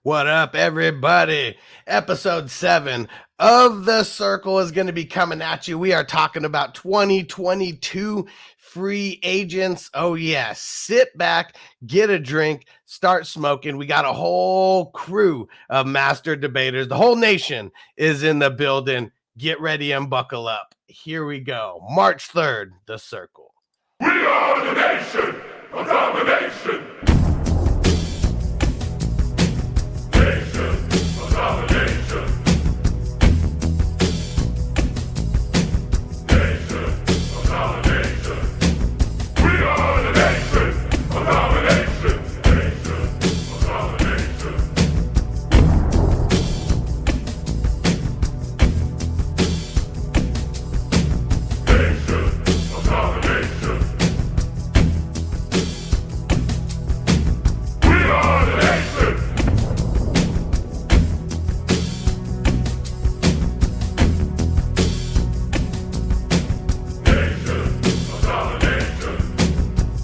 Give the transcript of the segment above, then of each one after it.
What up, everybody? Episode 7 of The Circle is going to be coming at you. We are talking about 2022 free agents. Oh, yeah. Sit back, get a drink, start smoking. We got a whole crew of master debaters. The whole nation is in the building. Get ready and buckle up. Here we go. March 3rd, The Circle. We are the nation of domination. Nation of domination. Nation of domination. We are the nation of domination. Nation of domination. Nation of domination. We are the nation. Nation of domination.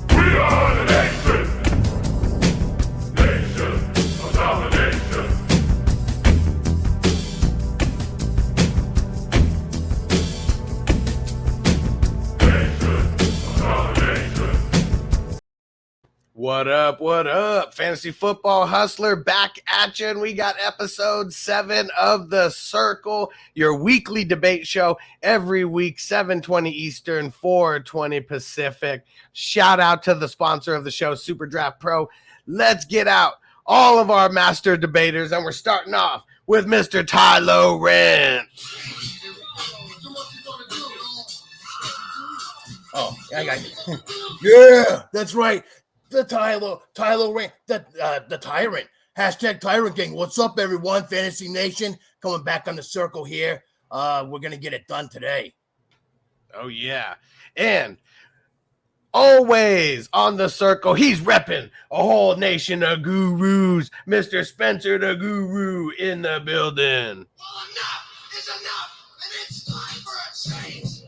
We are the nation. Nation of domination. Nation of domination. What up? What up? Fantasy Football Hustler back at you. And we got episode 7 of The Circle, your weekly debate show every week, 7:20 Eastern, 4:20 Pacific. Shout out to the sponsor of the show, Super Draft Pro. Let's get out all of our master debaters. And we're starting off with Mr. Tyrant. Oh, I got it. Yeah, that's right. The Tyler Rant, the Tyrant. Hashtag Tyrant Gang. What's up, everyone? Fantasy Nation coming back on The Circle here. We're gonna get it done today. Oh, yeah. And always on The Circle, he's repping a whole nation of gurus. Mr. Spencer the Guru in the building. Well, enough is enough, and it's time for a change.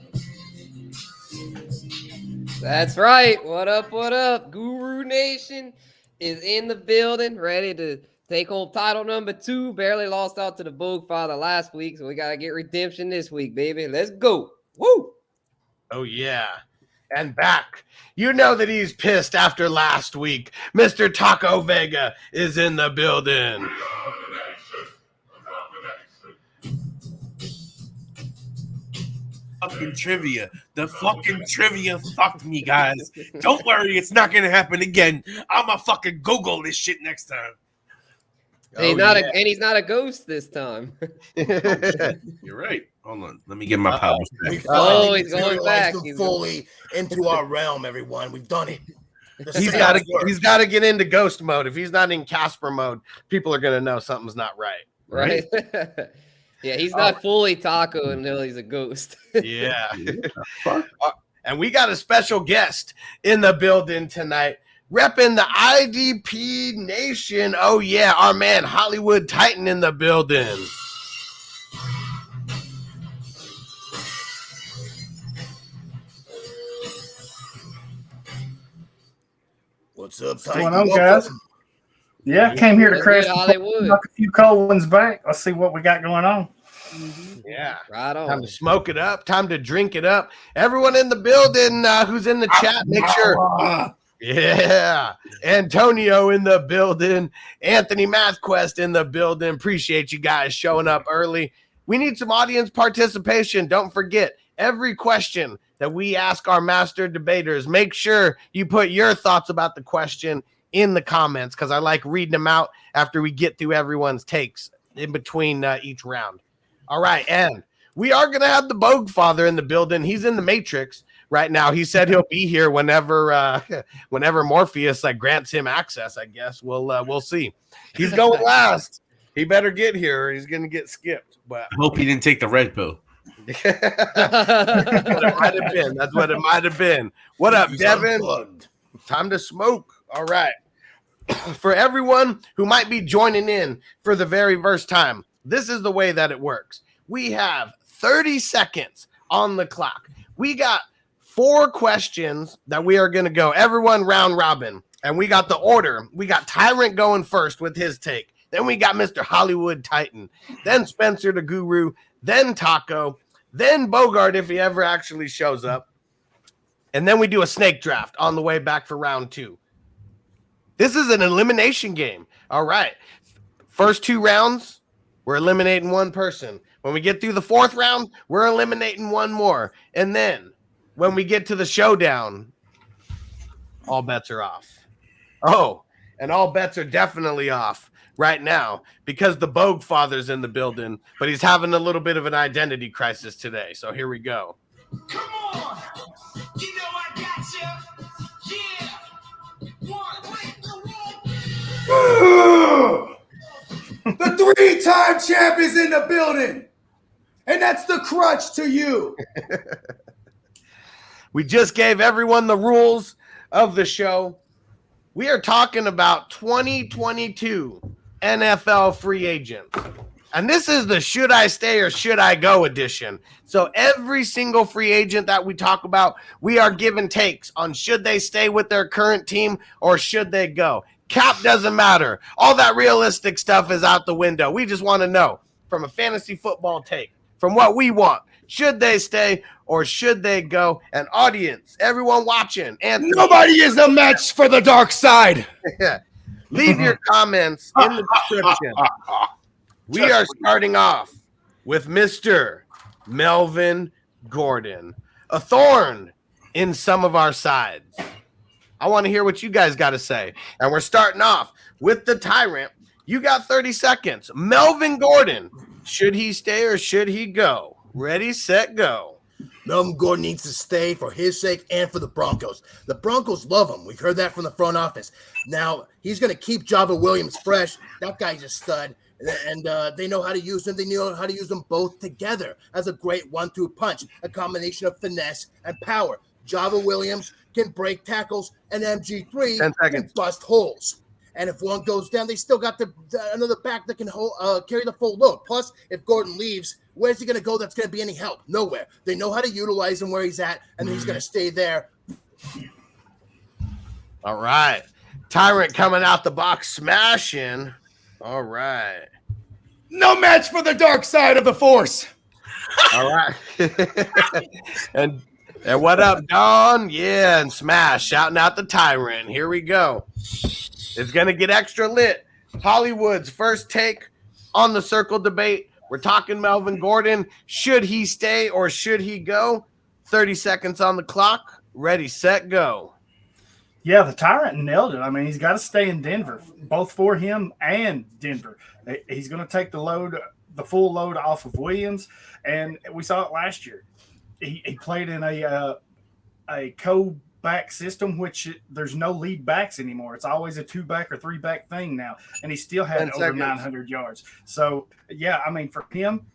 That's right. What up? What up? Guru Nation is in the building, ready to take home title number 2. Barely lost out to the Bogue Father last week, so we got to get redemption this week, baby. Let's go. Woo! Oh, yeah. And back. You know that he's pissed after last week. Mr. Taco Vega is in the building. We are the nation of domination. Fucking trivia. The fucking trivia fucked me, guys. Don't worry, it's not gonna happen again. I'ma fucking Google this shit next time. He's not a ghost this time. You're right. Hold on. Let me get my powers We back. finally he's going materialized back. them He's fully into our realm, everyone. We've done it. The He's seance got works. to get into ghost mode. If he's not in Casper mode, people are going to know something's not right. Right? Yeah, he's not fully taco until he's a ghost. Yeah. Fuck. And we got a special guest in the building tonight, repping the IDP Nation. Oh, yeah, our man Hollywood Titan in the building. What's up, What's Titan? going on, Welcome. guys? Yeah, came here to That's crash good, the Hollywood. knock a few cold ones back. Let's see what we got going on. Yeah. Right Time on. to smoke it up. Time to drink it up. Everyone in the building who's in the chat, make sure. Yeah. Antonio in the building. Anthony MathQuest in the building. Appreciate you guys showing up early. We need some audience participation. Don't forget, every question that we ask our master debaters, make sure you put your thoughts about the question in the comments, because I like reading them out after we get through everyone's takes in between each round. All right, and we are going to have the Bogue Father in the building. He's in the Matrix right now. He said he'll be here whenever Morpheus grants him access, I guess. We'll see. He's going last. He better get here or he's going to get skipped. But I hope he didn't take the red pill. that's what it might have been. That's what it might have been. What up, He's Devin? unplugged. Time to smoke. All right. For everyone who might be joining in for the very first time, this is the way that it works. We have 30 seconds on the clock. We got 4 questions that we are going to go, everyone round robin. And we got the order. We got Tyrant going first with his take. Then we got Mr. Hollywood Titan. Then Spencer the Guru. Then Taco. Then Bogart if he ever actually shows up. And then we do a snake draft on the way back for round 2. This is an elimination game. All right. First 2 rounds, we're eliminating one person. When we get through the 4th round, we're eliminating one more. And then when we get to the showdown, all bets are off. Oh, and all bets are definitely off right now because the Bogue Father's in the building, but he's having a little bit of an identity crisis today. So here we go. Come on! You know I got you! Yeah! 1, The 3-time champ is in the building, and that's the crutch to you. We just gave everyone the rules of the show. We are talking about 2022 NFL free agents. And this is the should I stay or should I go edition. So every single free agent that we talk about, we are giving takes on should they stay with their current team or should they go. Cap doesn't matter. All that realistic stuff is out the window. We just want to know from a fantasy football take, from what we want, should they stay or should they go? And audience, everyone watching, and Nobody is a match for the dark side. leave your comments in the description. We are starting off with Mr. Melvin Gordon, a thorn in some of our sides. I want to hear what you guys got to say. And we're starting off with the Tyrant. You got 30 seconds. Melvin Gordon, should he stay or should he go? Ready, set, go. Melvin Gordon needs to stay for his sake and for the Broncos. The Broncos love him. We've heard that from the front office. Now, he's going to keep Java Williams fresh. That guy's a stud. And they know how to use them. They know how to use them both together as a great 1-2 punch, a combination of finesse and power. Java Williams can break tackles, and MG3 can bust holes. And if one goes down, they still got another back that can carry the full load. Plus, if Gordon leaves, where's he going to go that's going to be any help? Nowhere. They know how to utilize him where he's at, and he's going to stay there. All right. Tyrant coming out the box smashing. All right. No match for the dark side of the force. All right. and what up, Don? Yeah, and Smash shouting out the Tyrant. Here we go. It's going to get extra lit. Hollywood's first take on the circle debate. We're talking Melvin Gordon. Should he stay or should he go? 30 seconds on the clock. Ready, set, go. Yeah, the Tyrant nailed it. I mean, he's got to stay in Denver, both for him and Denver. He's going to take the full load off of Williams, and we saw it last year. He played in a co-back system, which there's no lead backs anymore. It's always a 2-back or 3-back thing now, and he still had over 900 yards. So, yeah, I mean, for him,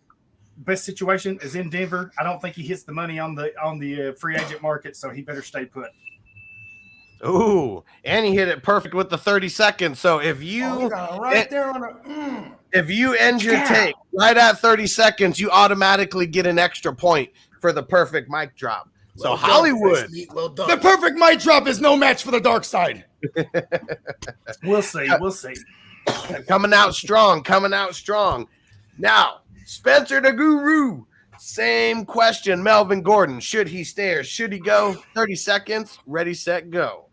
best situation is in Denver. I don't think he hits the money on the free agent market, so he better stay put. Ooh, and he hit it perfect with the 30 seconds. So if you if you end your take right at 30 seconds, you automatically get an extra point for the perfect mic drop. So Hollywood, the perfect mic drop is no match for the dark side. We'll see. coming out strong. Now, Spencer the Guru, same question. Melvin Gordon, should he stay or should he go? 30 seconds. Ready, set, go.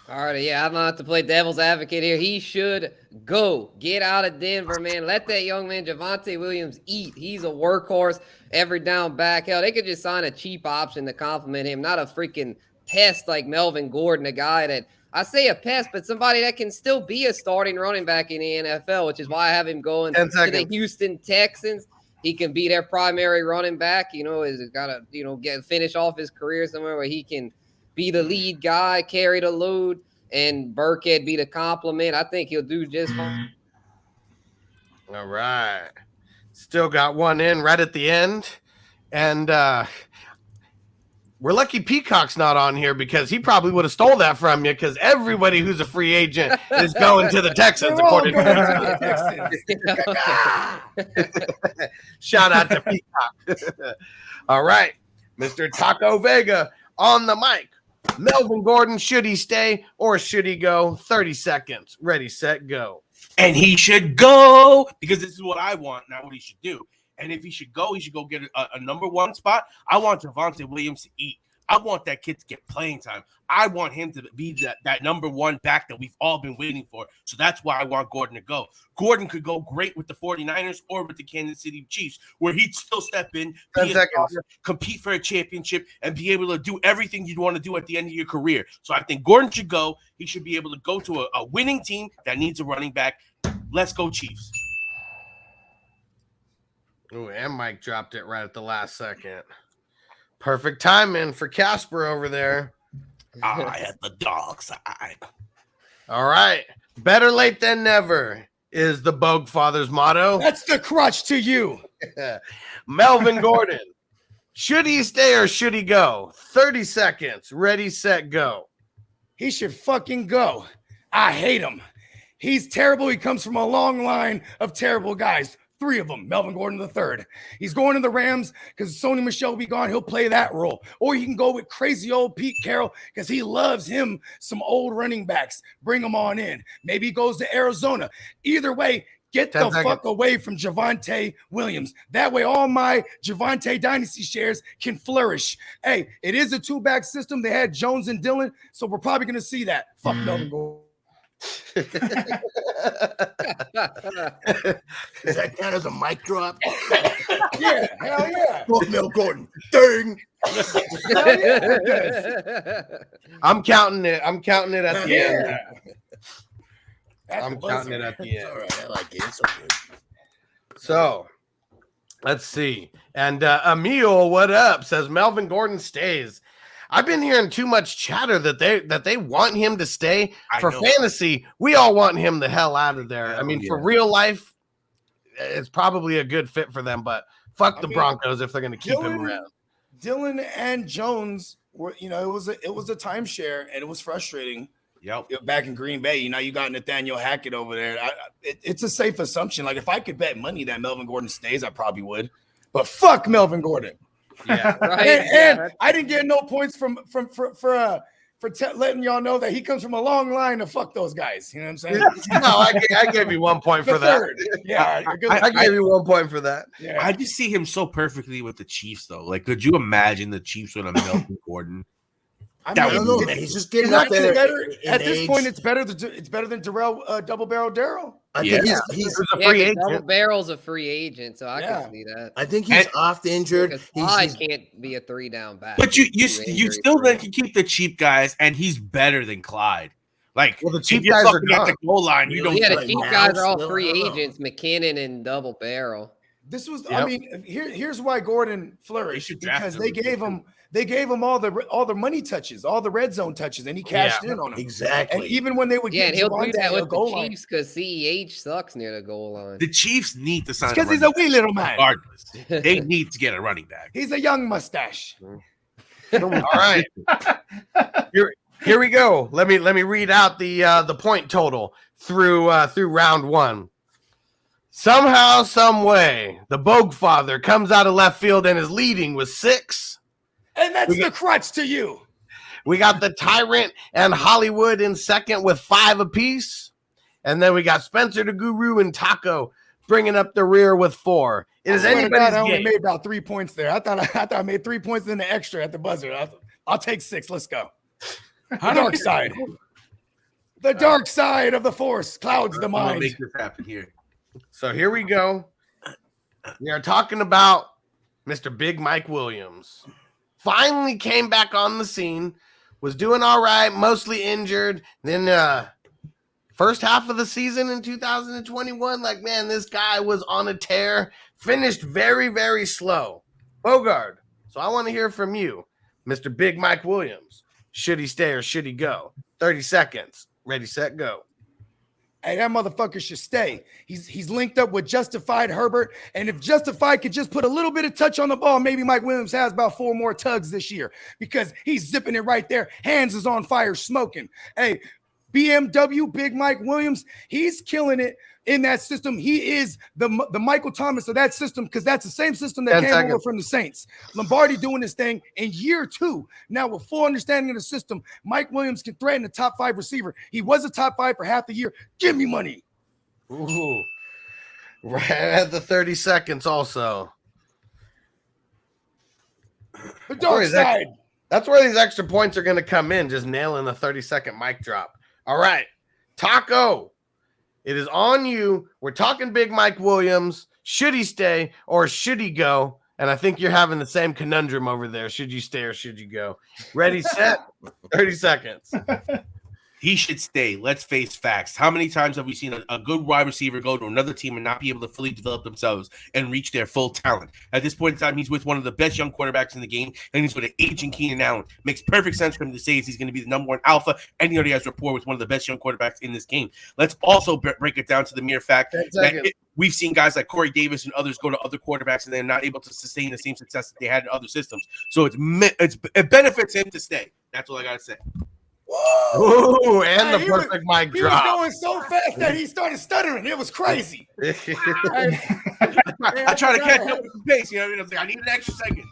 All right, yeah, I'm not to play devil's advocate here. He should go. Get out of Denver, man. Let that young man, Javonte Williams, eat. He's a workhorse, every down back. Hell, they could just sign a cheap option to compliment him, not a freaking pest like Melvin Gordon, a guy that, I say a pest, but somebody that can still be a starting running back in the NFL, which is why I have him going to the Houston Texans. He can be their primary running back, is got to, finish off his career somewhere where he can be the lead guy, carry the load, and Burkhead be the compliment. I think he'll do just fine. All right. Still got one in right at the end. And we're lucky Peacock's not on here because he probably would have stole that from you because everybody who's a free agent is going to the Texans, according to Shout out to Peacock. All right. Mr. Taco Vega on the mic. Melvin Gordon, should he stay or should he go? 30 seconds. Ready, set, go. And he should go because this is what I want, not what he should do. And if he should go get a number one spot. I want Javonte Williams to eat. I want that kid to get playing time. I want him to be that number one back that we've all been waiting for. So that's why I want Gordon to go. Gordon could go great with the 49ers or with the Kansas City Chiefs, where he'd still step in, compete for a championship, and be able to do everything you'd want to do at the end of your career. So I think Gordon should go. He should be able to go to a winning team that needs a running back. Let's go, Chiefs. Ooh, and Mike dropped it right at the last second. Perfect timing for Casper over there. I had the dog side. All right. Better late than never is the Bogue Father's motto. That's the crutch to you. Melvin Gordon. Should he stay or should he go? 30 seconds. Ready, set, go. He should fucking go. I hate him. He's terrible. He comes from a long line of terrible guys. 3 of them, Melvin Gordon III. He's going to the Rams because Sony Michel will be gone. He'll play that role. Or he can go with crazy old Pete Carroll because he loves him some old running backs. Bring them on in. Maybe he goes to Arizona. Either way, get the fuck away from Javonte Williams. That way all my Javonte Dynasty shares can flourish. Hey, it is a 2-back system. They had Jones and Dillon, so we're probably going to see that. Fuck Melvin Gordon. Does that count as a mic drop? Yeah, hell yeah. Fuck Mel Gordon. Dang. I'm counting it. I'm counting it at the end. I'm counting it at the end. All right, I like it. It's so good. So let's see. And Emil, what up? Says Melvin Gordon stays. I've been hearing too much chatter that they want him to stay. For fantasy, we all want him the hell out of there. I mean, for real life, it's probably a good fit for them, but fuck the Broncos if they're going to keep him around. Dillon and Jones were, it was a timeshare, and it was frustrating. Yep. Back in Green Bay, you got Nathaniel Hackett over there. It's a safe assumption. Like if I could bet money that Melvin Gordon stays, I probably would. But fuck Melvin Gordon. Yeah, right. And I didn't get no points for letting y'all know that he comes from a long line of fuck those guys. You know what I'm saying? No, I gave you 1 point for that. Yeah, I gave you 1 point for that. Yeah. I just see him so perfectly with the Chiefs, though. Like, could you imagine the Chiefs with a Melvin Gordon? I don't know, man. He's just getting up there. At this point, it's better than Darrell Double Barrel Darrell. I think he's a free agent. Double Barrel's a free agent, so I can see that. I think he's oft injured. I can't be a 3-down back. But you still then can keep the cheap guys, and he's better than Clyde. Like, well, the cheap guys are at the goal line. You don't. Yeah, the cheap guys are all free agents. McKinnon and Double Barrel. This was, I mean, here's why Gordon flourished, because they gave him all the money touches, all the red zone touches, and he cashed in on them. Exactly. And even when they would get and he'll do that with the goal Chiefs because CEH sucks near the goal line. The Chiefs need to sign because he's a wee little man. Regardless, they need to get a running back. He's a young mustache. All right, here we go. Let me read out the point total through round 1. Somehow, some way, the Bogue Father comes out of left field and is leading with 6. And that's the crutch to you. We got the Tyrant and Hollywood in second with 5 apiece. And then we got Spencer the Guru and Taco bringing up the rear with 4. It is anybody's I only game. made about 3 points there. I thought I made 3 points in the extra at the buzzer. I'll take 6. Let's go. The dark side. The dark side of the force clouds the mind. Make this happen here. So here we go. We are talking about Mr. Big Mike Williams. Finally came back on the scene, was doing all right, mostly injured. Then first half of the season in 2021, like, man, this guy was on a tear, finished very, very slow. Bogard, so I want to hear from you, Mr. Big Mike Williams. Should he stay or should he go? 30 seconds. Ready, set, go. Hey, that motherfucker should stay. He's linked up with Justified Herbert, and if Justified could just put a little bit of touch on the ball, maybe Mike Williams has about 4 more tugs this year because he's zipping it right there. Hands is on fire, smoking. Hey, BMW, Big Mike Williams, he's killing it in that system. He is the Michael Thomas of that system because that's the same system that came over from the Saints. Lombardi doing this thing in year 2. Now, with full understanding of the system, Mike Williams can threaten the top 5 receiver. He was a top 5 for half the year. Give me money. Ooh. Right at the 30 seconds also. The dark side. That's where these extra points are going to come in, just nailing the 30-second mic drop. All right. Taco, it is on you. We're talking Big Mike Williams. Should he stay or should he go? And I think you're having the same conundrum over there. Should you stay or should you go? Ready, set, 30 seconds. He should stay. Let's face facts. How many times have we seen a good wide receiver go to another team and not be able to fully develop themselves and reach their full talent? At this point in time, he's with one of the best young quarterbacks in the game, and he's with an aging Keenan Allen. Makes perfect sense for him to say he's going to be the number one alpha, and he already has rapport with one of the best young quarterbacks in this game. Let's also break it down to the mere fact that we've seen guys like Corey Davis and others go to other quarterbacks, and they're not able to sustain the same success that they had in other systems. So it benefits him to stay. That's all I got to say. Ooh, and the perfect mic He drop. was going so fast that he started stuttering. It was crazy. I try to catch up with the pace. You know what I mean? I was like, I need an extra second.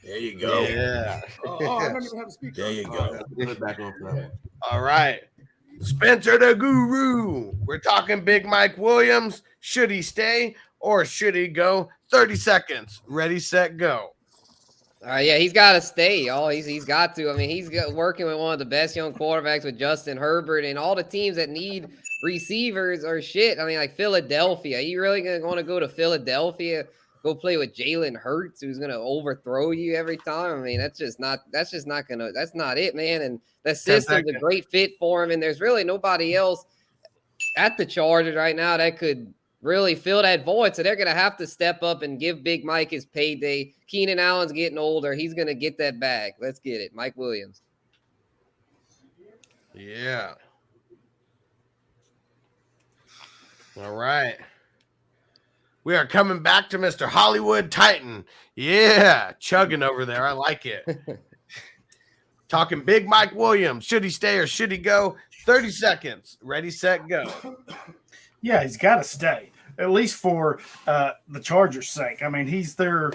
There you go. Yeah. I don't even have a speaker. There you go. Back on for that. All right. Spencer the Guru. We're talking Big Mike Williams. Should he stay or should he go? 30 seconds. Ready, set, go. Yeah, he's got to stay, y'all. He's got to. I mean, he's working with one of the best young quarterbacks with Justin Herbert, and all the teams that need receivers are shit. I mean, like Philadelphia. Are you really going to want to go to Philadelphia, go play with Jalen Hurts, who's going to overthrow you every time? I mean, that's not it, man. And the system's a great fit for him, and there's really nobody else at the Chargers right now that could really fill that void. So they're going to have to step up and give Big Mike his payday. Keenan Allen's getting older. He's going to get that bag. Let's get it. Mike Williams. Yeah. All right. We are coming back to Mr. Hollywood Titan. Yeah. Chugging over there. I like it. Talking Big Mike Williams. Should he stay or should he go? 30 seconds. Ready, set, go. Yeah, he's got to stay, at least for the Chargers' sake. I mean, he's their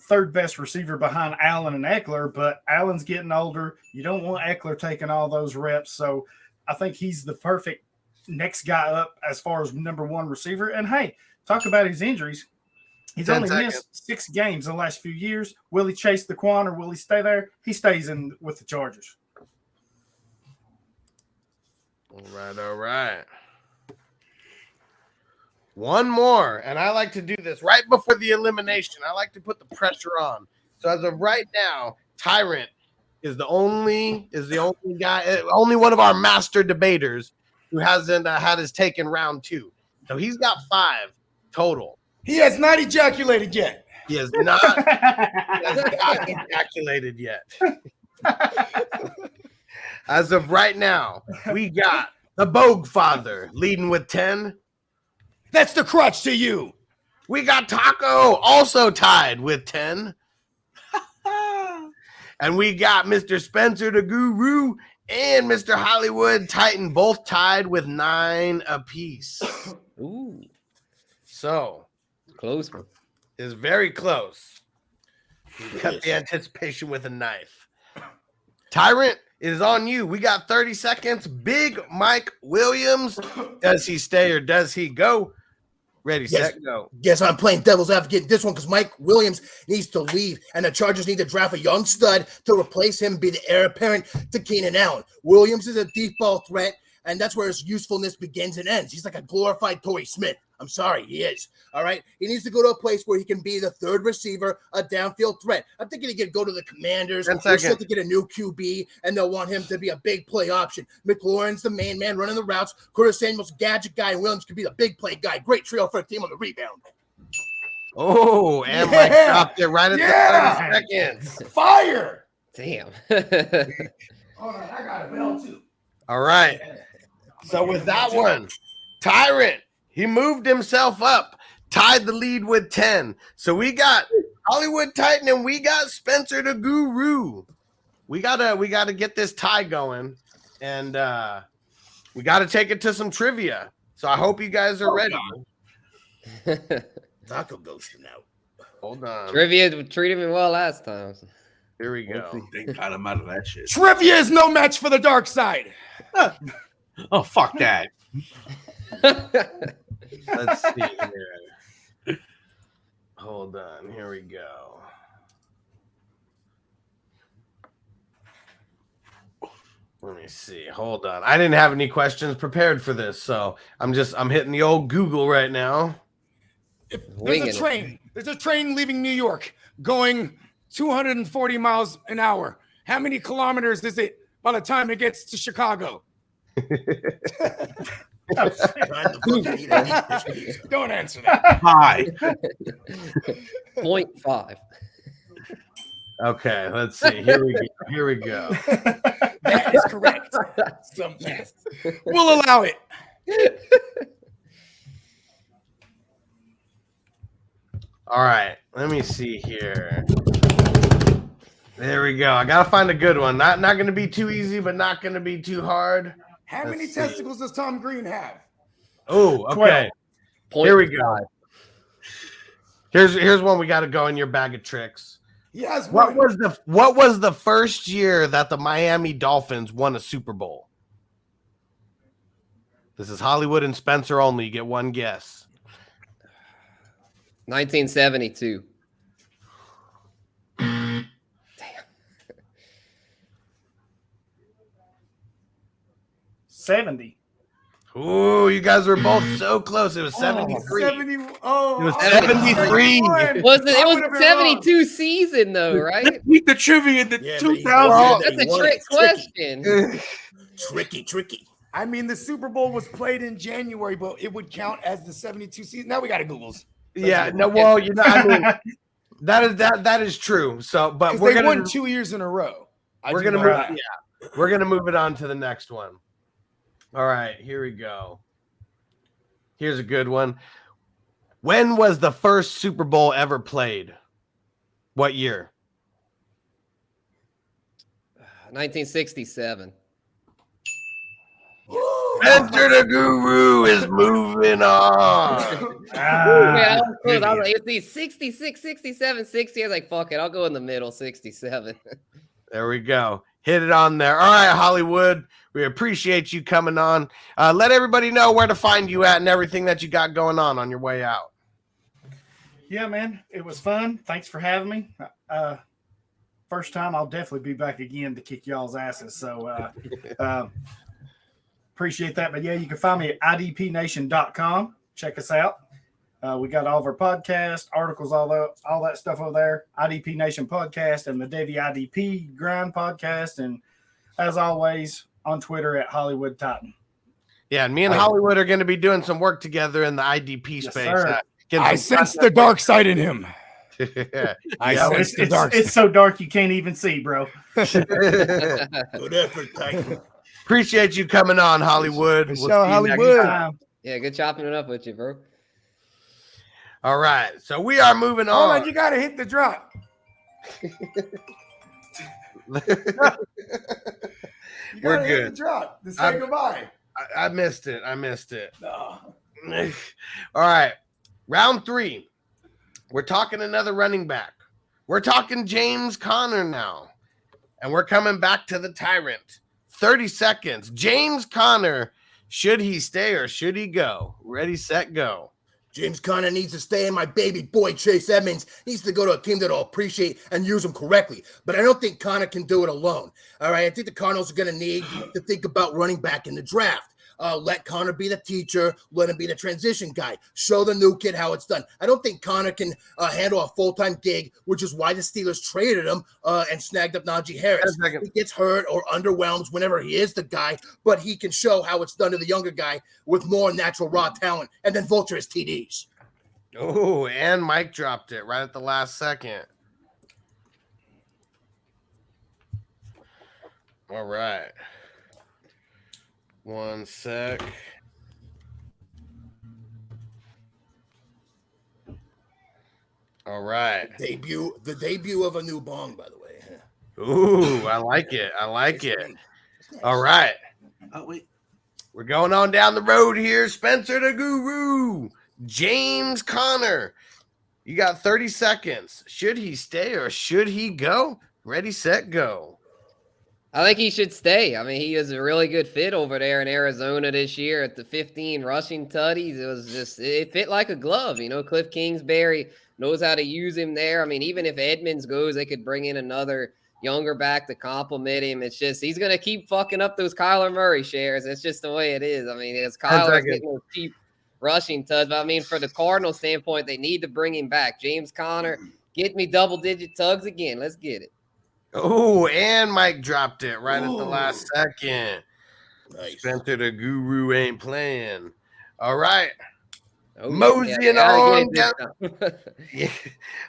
third best receiver behind Allen and Eckler, but Allen's getting older. You don't want Eckler taking all those reps. So I think he's the perfect next guy up as far as number one receiver. And, hey, talk about his injuries. He's only missed 6 games in the last few years. Will he chase the Quan or will he stay there? He stays in with the Chargers. All right. One more, and I like to do this right before the elimination. I like to put the pressure on. So as of right now, Tyrant is the only guy, only one of our master debaters who hasn't had his take in round 2. So he's got 5 total. He has not ejaculated yet. He has not ejaculated yet. As of right now, we got the Bogue Father leading with 10. That's the crutch to you. We got Taco also tied with 10. And we got Mr. Spencer the Guru and Mr. Hollywood Titan both tied with 9 apiece. Ooh. So Close one. Is very close. You cut the anticipation with a knife. Tyrant, it is on you. We got 30 seconds. Big Mike Williams. Does he stay or does he go? Ready, set, go. Yes, I'm playing devil's advocate in this one because Mike Williams needs to leave, and the Chargers need to draft a young stud to replace him, be the heir apparent to Keenan Allen. Williams is a deep ball threat, and that's where his usefulness begins and ends. He's like a glorified Torrey Smith. I'm sorry, he is. All right? He needs to go to a place where he can be the third receiver, a downfield threat. I'm thinking he could go to the Commanders. They're still to get a new QB, and they'll want him to be a big play option. McLaurin's the main man running the routes. Curtis Samuel's gadget guy, and Williams could be the big play guy. Great trio for a team on the rebound. Oh, and Mike dropped it right at the 30 seconds. Fire! Damn. All right, I got a bell too. All right. So with that one, Tyrant, he moved himself up, tied the lead with 10. So we got Hollywood Titan and we got Spencer the Guru. We gotta get this tie going, and we gotta take it to some trivia. So I hope you guys are ready. Taco ghosting out. Hold on. Trivia treated me well last time. Here we go. They got him out of that shit. Trivia is no match for the dark side. Oh, fuck that. Let's see here. Hold on. Here we go. Let me see. Hold on. I didn't have any questions prepared for this, so I'm hitting the old Google right now. There's a train leaving New York going 240 miles an hour. How many kilometers is it by the time it gets to Chicago? Don't answer that. Hi. 0.5. Okay, let's see. Here we go. Here we go. That is correct. Some mess. We'll allow it. All right, let me see here. There we go. I gotta find a good one. Not going to be too easy, but not going to be too hard. How many testicles does Tom Green have? Oh, okay. Here we go. Here's one we got to go in your bag of tricks. He has What one. was the first year that the Miami Dolphins won a Super Bowl? This is Hollywood and Spencer only. You get one guess. 1972. 70. Ooh, you guys were both so close. It was 73. 70. It Oh, was 73. It was the 72 season, though, right? Beat the trivia in the Yeah, 2000s. well, That's a trick question. Tricky. I mean, the Super Bowl was played in January, but it would count as the 72 season. Now we got to Googles. Yeah, no, well, I mean, that is true. So, but Because we're they gonna won 2 years in a row. we're gonna move it on to the next one. All right, here we go. Here's a good one. When was the first Super Bowl ever played? What year? 1967. Enter the Guru is moving on. Yeah, I was close. I was like, it's 66, 67, 60. I was like, fuck it. I'll go in the middle, 67. There we go. Hit it on there. All right, Hollywood. We appreciate you coming on. Let everybody know where to find you at and everything that you got going on your way out. Yeah, man, it was fun. Thanks for having me. First time, I'll definitely be back again to kick y'all's asses. So appreciate that. But yeah, you can find me at idpnation.com. Check us out. We got all of our podcasts, articles, all that stuff over there. IDP Nation podcast and the Davey IDP Grind podcast. And as always, on Twitter at Hollywood Titan. Yeah, and me and Hollywood are going to be doing some work together in the IDP space. sir. I sense the dark side in him. I Yeah, sense the dark side. It's so dark you can't even see, bro. Good effort, Titan. Appreciate you coming on, Hollywood. For We'll sure, see you next Hollywood. time. Yeah, good chopping it up with you, bro. All right, so we are moving Hold on. on, you got to hit the drop. You We're gotta hit good. the drop to say I'm- goodbye. I missed it. No. All right, round 3. We're talking another running back. We're talking James Conner now, and we're coming back to the Tyrant. 30 seconds. James Conner, should he stay or should he go? Ready, set, go. James Conner needs to stay, and my baby boy Chase Edmonds needs to go to a team that'll appreciate and use him correctly. But I don't think Conner can do it alone. All right, I think the Cardinals are going to need to think about running back in the draft. Let Conner be the teacher. Let him be the transition guy. Show the new kid how it's done. I don't think Conner can handle a full-time gig, which is why the Steelers traded him and snagged up Najee Harris. He gets hurt or underwhelms whenever he is the guy, but he can show how it's done to the younger guy with more natural raw talent and then vulture his TDs. Oh, and Mike dropped it right at the last second. All right. One sec. All right. The debut of a new bong, by the way. Ooh, I like it. I like it. All right. Oh, wait. We're going on down the road here. Spencer the Guru. James Conner. You got 30 seconds. Should he stay or should he go? Ready, set, go. I think he should stay. I mean, he was a really good fit over there in Arizona this year at the 15 rushing tutties. It fit like a glove. You know, Cliff Kingsbury knows how to use him there. I mean, even if Edmonds goes, they could bring in another younger back to complement him. It's just he's going to keep fucking up those Kyler Murray shares. It's just the way it is. I mean, it's Kyler's getting those cheap rushing tugs. But I mean, for the Cardinals standpoint, they need to bring him back. James Conner, get me double-digit tugs again. Let's get it. Oh, and Mike dropped it right at the last second. Nice. Spencer the Guru ain't playing. All right. Oh, Moseying yeah, on down.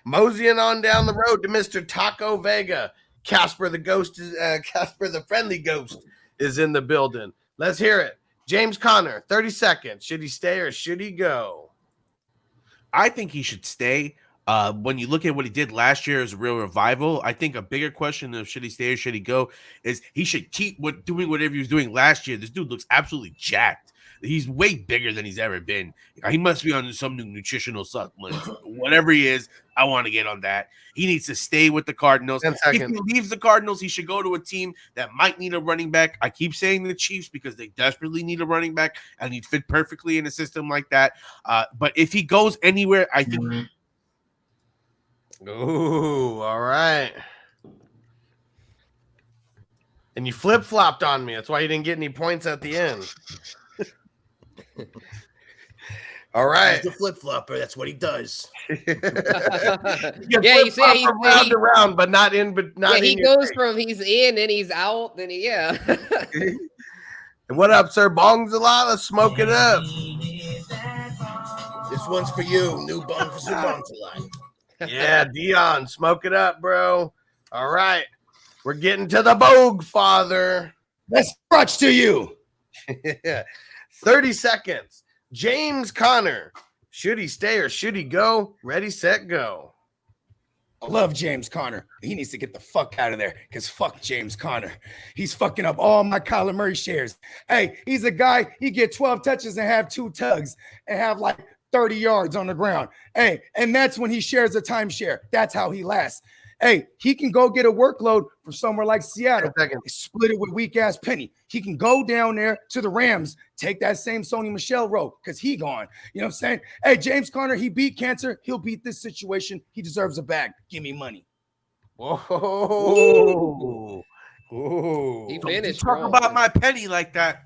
Moseying on down the road to Mr. Taco Vega. Casper the Friendly Ghost is in the building. Let's hear it. James Conner, 30 seconds. Should he stay or should he go? I think he should stay. When you look at what he did last year as a real revival, I think a bigger question of should he stay or should he go is he should keep doing whatever he was doing last year. This dude looks absolutely jacked. He's way bigger than he's ever been. He must be on some new nutritional supplement. Whatever he is, I want to get on that. He needs to stay with the Cardinals. If he leaves the Cardinals, he should go to a team that might need a running back. I keep saying the Chiefs because they desperately need a running back and he'd fit perfectly in a system like that. But if he goes anywhere, I think Ooh, all right. And you flip-flopped on me. That's why you didn't get any points at the end. All right. He's a flip-flopper. That's what he does. Yeah, you say he's round to round, but not in. But not. Yeah, he goes from he's in and he's out. Then yeah. And what up, sir? Bongs a lot. Let's smoke it up. This one's for you. New bong for Sir Bongs a lot. Yeah, Dion, smoke it up, bro. All right. We're getting to the Bogue Father. Let's crutch to you. 30 seconds. James Conner. Should he stay or should he go? Ready, set, go. I love James Conner. He needs to get the fuck out of there because fuck James Conner. He's fucking up all my Kyler Murray shares. Hey, he's a guy, he get 12 touches and have 2 tugs and have like 30 yards on the ground. Hey, and that's when he shares a timeshare. That's how he lasts. Hey, he can go get a workload from somewhere like Seattle, split it with weak-ass Penny. He can go down there to the Rams, take that same Sony Michel role because he gone. You know what I'm saying? Hey, James Conner, he beat cancer. He'll beat this situation. He deserves a bag. Give me money. Whoa. Ooh. He finished. Talk about my Penny like that.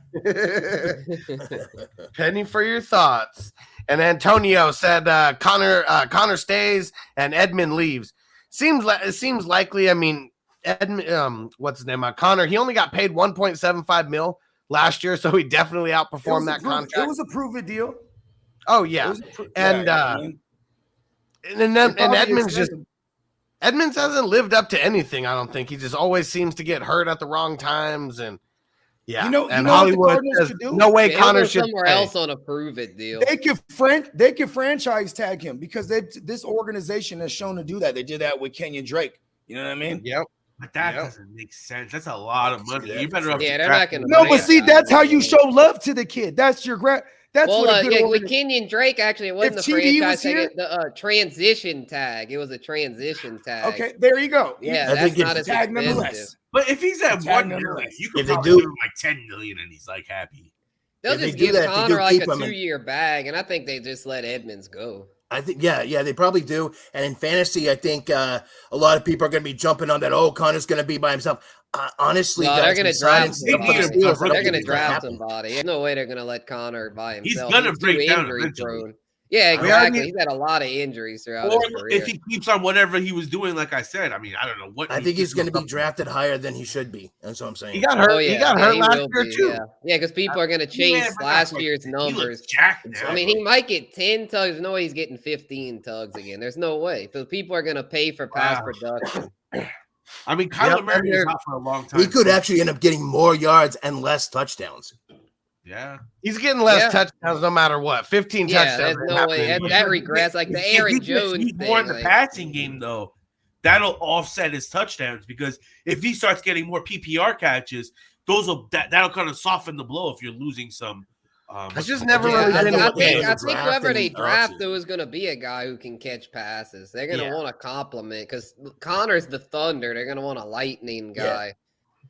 Penny for your thoughts. And Antonio said Connor stays and Edmund leaves. It seems likely. I mean, Edmund, what's his name? Connor. He only got paid $1.75 million last year, so he definitely outperformed that contract. It was a prove-it deal. Oh yeah, and Edmonds hasn't lived up to anything. I don't think he just always seems to get hurt at the wrong times, and yeah, and Hollywood says no way Connor should somewhere else on a prove it deal. They could franchise tag him because this organization has shown to do that. They did that with Kenyon Drake. You know what I mean? Yep. But that doesn't make sense. That's a lot of money. You better they're not gonna. No, but see, that's how you show love to the kid. That's your That's what with Kenyon Drake, actually, it wasn't a franchise tag. The transition tag. It was a transition tag. Okay, there you go. Yeah, that's not as tag nonetheless. But if he's at $1 million, you could probably do like $10 million, and he's like happy. They'll just give Connor like a 2-year bag, and I think they just let Edmonds go. I think, yeah, they probably do. And in fantasy, I think a lot of people are going to be jumping on that. Oh, Connor's going to be by himself. Honestly, no, they're going to draft. They're going to draft somebody. There's no way they're going to let Connor by himself. He's going to break down prone. Yeah, exactly. He's had a lot of injuries throughout his career. If he keeps on whatever he was doing, like I said, I mean, I don't know what. I think he's going to be drafted higher than he should be. That's what I'm saying. He got hurt. He got hurt last year too. Yeah, because people are going to chase last year's numbers. I mean, he might get 10 tugs. No, he's getting 15 tugs again. There's no way. So people are going to pay for past production. I mean, Kyler Murray is out for a long time. He could actually end up getting more yards and less touchdowns. Yeah, he's getting less touchdowns no matter what. 15 touchdowns. There's no way that regrets like the Aaron Jones thing. More in the passing game though, that'll offset his touchdowns because if he starts getting more PPR catches, that'll kind of soften the blow if you're losing some It's just never Yeah, really Yeah, been I I the think case. I think whoever they draft offseason. though is gonna be a guy who can catch passes. They're gonna Yeah. want to compliment because Connor's the Thunder. They're gonna want a lightning guy.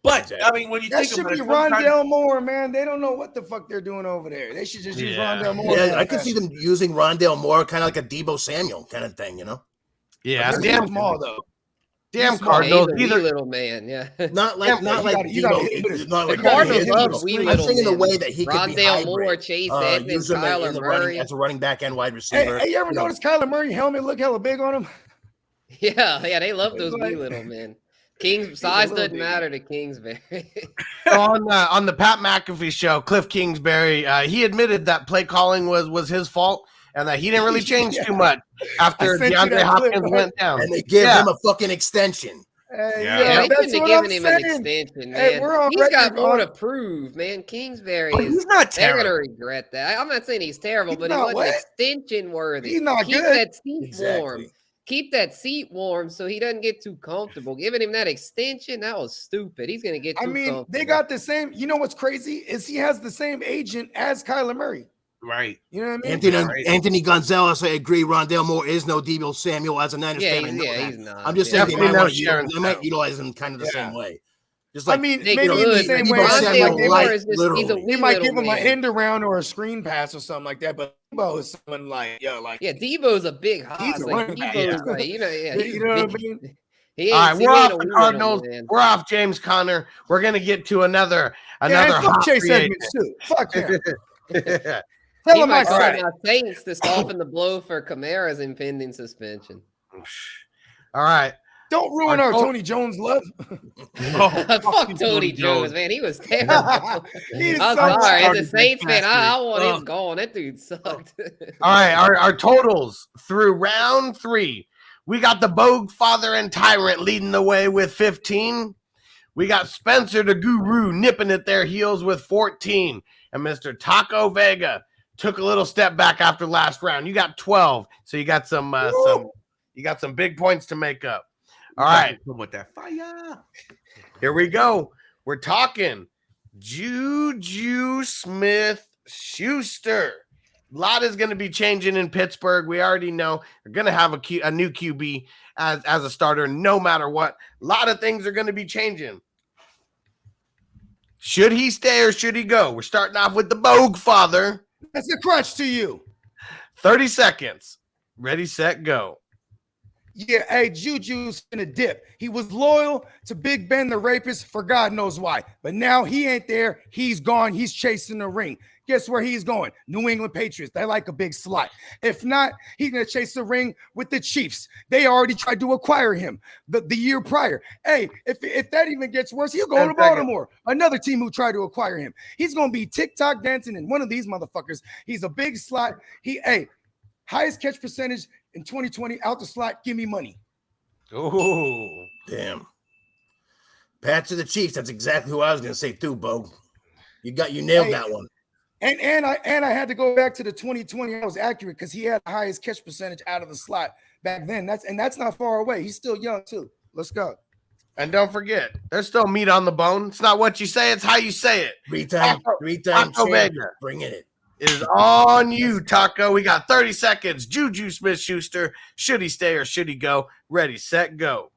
But Exactly. I mean, when you That think should about be it, sometimes- Rondell Moore, man. They don't know what the fuck they're doing over there. They should just use Yeah. Rondell Moore. Yeah, I could see them using Rondell Moore, kind of like a Debo Samuel kind of thing, you know? Yeah, He's damn, small though. damn he's small. Yeah, Cardinals. he's a wee Either little man. Yeah. Not like You gotta Debo. hit with his- Not the like Cardinals Debo. love wee I'm little saying in the men. way that he could be Rondell hybrid. Moore, Chase Edmonds, Use him Kyler in the Murray. as a running back and wide Hey, receiver. hey, you ever You know, notice Kyler Murray helmet look hella big on him? Yeah, they love It's those like- wee little men. Kings size little doesn't dude. matter to Kingsbury. So on the Pat McAfee show, Cliff Kingsbury, he admitted that play calling was his fault and that he didn't really change too much after I sent you DeAndre that clip, Hopkins right? went down. and they give Yeah. him a fucking extension. Hey, Yeah. Yeah, they that's shouldn't have what given I'm him an saying. extension, Hey, man. we're on He's got record, more man. to prove, man. Kingsbury But is. he's not They're terrible. gonna regret that. I'm not saying he's terrible, He's but he not wasn't what? extension worthy. He's not Keep good. that seat warm. Exactly. Keep that seat warm so he doesn't get too comfortable. Giving him that extension, that was stupid. He's gonna get too I mean, comfortable. they got the same. You know what's crazy is he has the same agent as Kyler Murray. Right. You know what I mean? Anthony Gonzalez, I agree. Rondell Moore is no Debo Samuel as a Niners Yeah, fan. I know that. he's not. I'm just Yeah. saying Definitely no they might utilize him kind of the same way. Just I like mean, They maybe in the could, same but way. Debo as Samuel like they light, might, is just, he's a literally. wee he might little give him an man. end around or a screen pass or something like that. But Debo is someone like, like Yeah, Debo's a big hoss. He's a Like running back, Debo's yeah. like, yeah, You he's know what I big. mean? He All right, ain't, we're he ain't off a the wee little Cardinals. man. We're off James Conner. We're gonna get to another Yeah, and fuck hot Chase free agent. Edmonds too. Fuck him. He Tell him I might said call it. my Saints to soften the blow for Kamara's impending suspension. All right. Don't ruin Our our Col- Tony Jones love. Fuck Tony Jones, man. He was terrible. He's I'm so sorry. As a retarded Saints fan, I want him Ugh. gone. That dude sucked. All right, our totals through round 3. We got the Bogue Father and Tyrant leading the way with 15. We got Spencer the Guru nipping at their heels with 14. And Mr. Taco Vega took a little step back after last round. You got 12. So you got some big points to make up. All right, With that fire. here we go. We're talking Juju Smith-Schuster. A lot is going to be changing in Pittsburgh. We already know they're going to have a new QB as a starter no matter what. A lot of things are going to be changing. Should he stay or should he go? We're starting off with the Bogue Father. That's a crutch to you. 30 seconds. Ready, set, go. Yeah, hey, Juju's in a dip. He was loyal to Big Ben the rapist for God knows why. But now he ain't there. He's gone. He's chasing the ring. Guess where he's going? New England Patriots. They like a big slot. If not, he's going to chase the ring with the Chiefs. They already tried to acquire him the year prior. Hey, if that even gets worse, he'll go 10 to Baltimore. Another team who tried to acquire him. He's going to be TikTok dancing in one of these motherfuckers. He's a big slot. Highest catch percentage in 2020 out the slot. Give me money. Oh, damn. Pat to the Chiefs. That's exactly who I was going to say too, Bo. You nailed that one. And I had to go back to the 2020. I was accurate because he had the highest catch percentage out of the slot back then. That's not far away. He's still young too. Let's go. and don't forget, there's still meat on the bone. It's not what you say, it's how you say it. Three-time Taco Vega. Bringing it. It is on you, Taco. We got 30 seconds. Juju Smith-Schuster. Should he stay or should he go? Ready, set, go.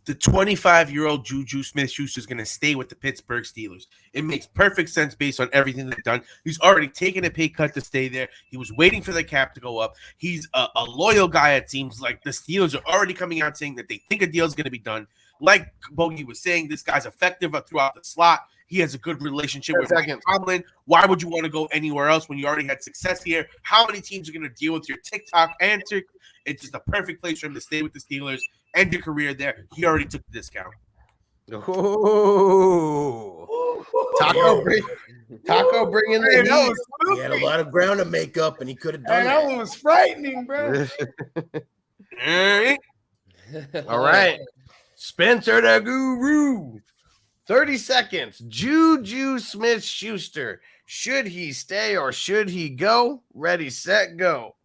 The 25-year-old Juju Smith-Schuster is going to stay with the Pittsburgh Steelers. It makes perfect sense based on everything they've done. He's already taken a pay cut to stay there. He was waiting for the cap to go up. He's a loyal guy, it seems like. The Steelers are already coming out saying that they think a deal is going to be done. Like Bogey was saying, this guy's effective throughout the slot. He has a good relationship with Mike Tomlin. Why would you want to go anywhere else when you already had success here? How many teams are going to deal with your TikTok antics? It's just a perfect place for him to stay with the Steelers, end your career there. He already took the discount. Oh, Taco bringing the That heat. was He had a lot of ground to make up, and he could have done Man, that that. one was frightening, bro. All right. Spencer the Guru. 30 seconds. Juju Smith-Schuster. Should he stay or should he go? Ready, set, go.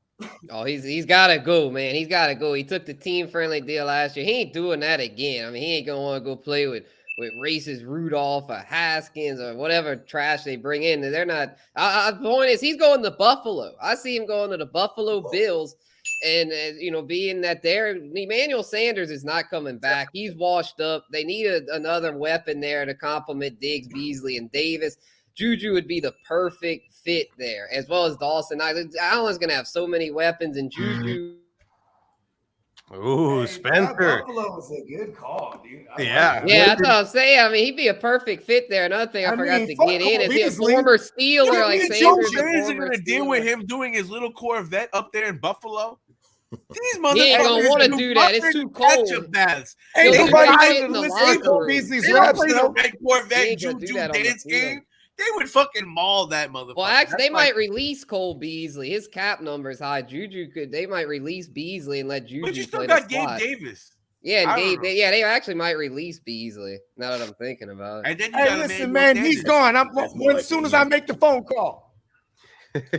Oh, he's got to go, man. He's got to go. He took the team-friendly deal last year. He ain't doing that again. I mean, he ain't going to want to go play with with racist Rudolph or Haskins or whatever trash they bring in. They're not. The point is, he's going to Buffalo. I see him going to the Buffalo Bills. And, being that Emmanuel Sanders is not coming back. He's washed up. They need another weapon there to complement Diggs, Beasley, and Davis. Juju would be the perfect fit there, as well as Dawson. Allen's going to have so many weapons, and Juju. Ooh, Spencer. Buffalo was a good call, dude. Yeah. That's what I'm saying. I mean, he'd be a perfect fit there. Another thing I forgot to get in is he a former Steeler like Sanders. Is going to deal with him doing his little Corvette up there in Buffalo? These motherfuckers he ain't gonna want to do that. It's too cold. Ain't nobody in the listen to Beasley's raps, though. Corvette Juju dance game. They would fucking maul that motherfucker. Well, actually, they might release Cole Beasley. His cap number is high. They might release Beasley and let Juju. But you still play got the Gabe slot. Davis. Yeah, and they actually might release Beasley. Now that I'm thinking about it. And then hey, listen, man, he's gone. As soon as I make the phone call.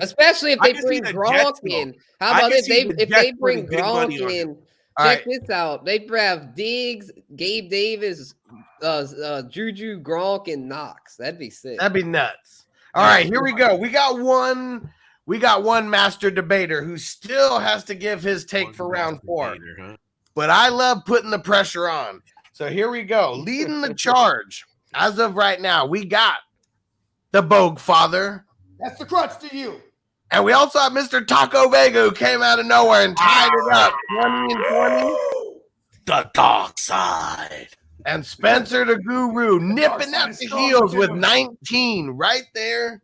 Especially if they bring Gronk in. How about if they bring Gronk in? Check this out. They have Diggs, Gabe Davis, Juju, Gronk, and Knox. That'd be sick. That'd be nuts. All right, here we go. We got one master debater who still has to give his take for round 4. But I love putting the pressure on. So here we go. Leading the charge as of right now, we got the Bogue Father. That's the crutch to you. And we also have Mr. Taco Vega, who came out of nowhere and tied it up 20 and 20. The dark side. And Spencer the Guru nipping at the heels with 19 right there.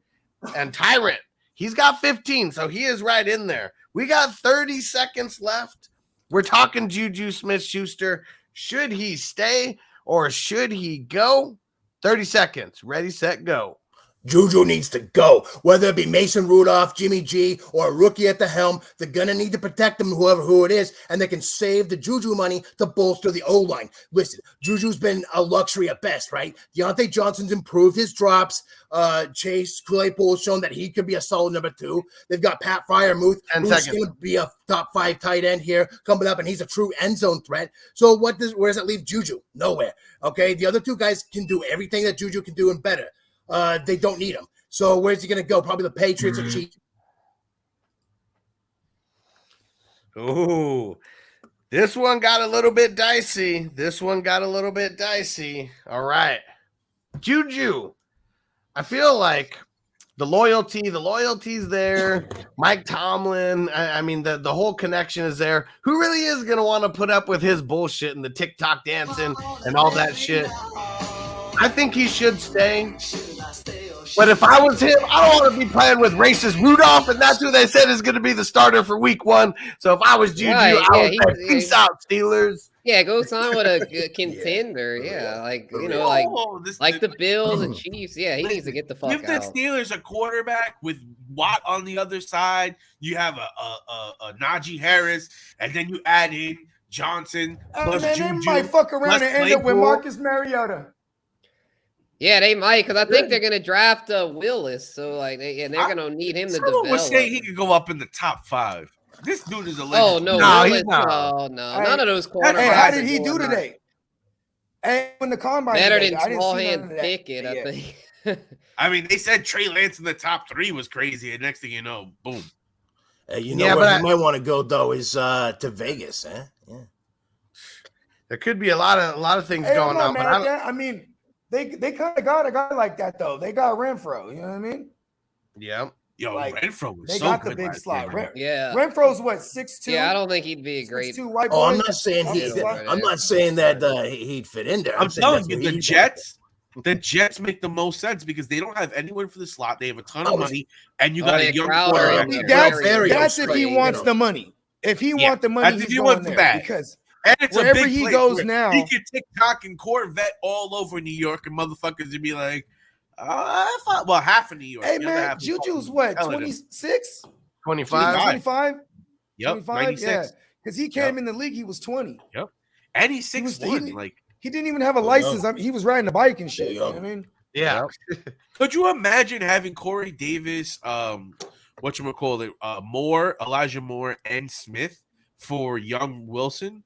And Tyrant, he's got 15, so he is right in there. We got 30 seconds left. We're talking Juju Smith-Schuster. Should he stay or should he go? 30 seconds. Ready, set, go. Juju needs to go. Whether it be Mason Rudolph, Jimmy G, or a rookie at the helm, they're going to need to protect him, who it is, and they can save the Juju money to bolster the O-line. Listen, Juju's been a luxury at best, right? Deontay Johnson's improved his drops. Chase Claypool's shown that he could be a solid number 2. They've got Pat Freiermuth, who's going to be a top 5 tight end here coming up, and he's a true end zone threat. So where does that leave Juju? Nowhere. Okay, the other 2 guys can do everything that Juju can do and better. They don't need him. So where's he going to go? Probably the Patriots or Chiefs. Ooh, this one got a little bit dicey. All right. Juju. I feel like the loyalty's there. Mike Tomlin. I mean, the whole connection is there. Who really is going to want to put up with his bullshit and the TikTok dancing and all that shit? I think he should stay. But if I was him, I don't want to be playing with racist Rudolph, and that's who they said is going to be the starter for week 1. So if I was Juju, I would say, peace out, Steelers. Yeah, go sign with a contender. Yeah, like the Bills and Chiefs. Yeah, he needs to get the fuck out. Give the Steelers a quarterback with Watt on the other side. You have a Najee Harris, and then you add in Johnson plus Juju. They might fuck around and end up with Marcus Mariota. Yeah, they might, because I think they're gonna draft Willis, so they're gonna need him to develop. Someone was saying he could go up in the top 5. This dude is a legend. Oh no, Willis, no, none of those quarterbacks. Hey, how did he do today? And when the combine better than small hand Pickett, I think. I mean, they said Trey Lance in the top 3 was crazy, and next thing you know, boom. Where you might want to go though is to Vegas, eh? Yeah. There could be a lot of things going on, man, but I mean. They kind of got a guy like that though. They got Renfro. You know what I mean? Yeah. Yo, Renfro was they so got good. The big slot. Renfro's what 6'2"? Yeah, I don't think he'd be a great. 6'2" white boy. I'm not saying that he'd fit in there. I'm telling you, the Jets make the most sense because they don't have anyone for the slot. They have a ton of money, and you got a young quarterback. That's if he wants the money. If he wants the money, he's going there because. And it's wherever a big he goes now, he can TikTok and Corvette all over New York, and motherfuckers would be like, half of New York. Hey man, Juju's what 26, 25, 25. Yep, 25, yeah, because he came in the league, he was 20. Yep, and he's 6'1". He didn't even have a license. I mean, he was riding a bike and shit. You know what I mean, yeah. Could you imagine having Corey Davis, Elijah Moore, and Smith for young Wilson?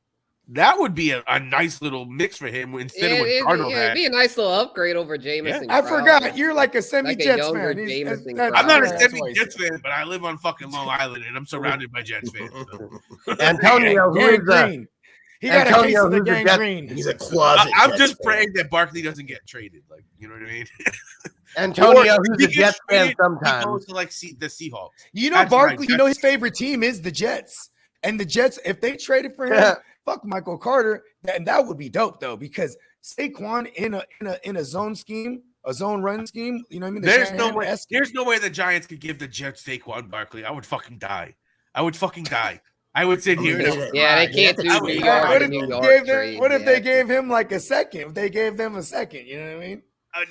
That would be a nice little mix for him instead of what Darnold it'd had. be a nice little upgrade over Jamison. I Crowder. forgot you're like a semi-Jets Like a younger fan. Jamison I'm not a Crowder. semi-Jets fan, but I live on fucking Long Island and I'm surrounded by Jets fans. So. Antonio, who is Gangrene. He got a case Antonio, of the who's the Jets- gangrene. He's a closet. I'm Jets just fan. praying that Barkley doesn't get traded. Like, you know what I mean? Antonio, Or who's he a gets Jets fan traded, he sometimes. goes to like the Seahawks. You know, That's Barkley, right. his favorite team is the Jets. And the Jets, if they traded for him, fuck Michael Carter, and that would be dope though, because Saquon in a zone scheme, a zone run scheme, you know what I mean? There's no way the Giants could give the Jets Saquon Barkley. I would fucking die. I would sit here. Yeah, they can't do I New would- York. What and if, New they York gave them, trade, what if yeah. they gave him like a second? If they gave them a second, you know what I mean?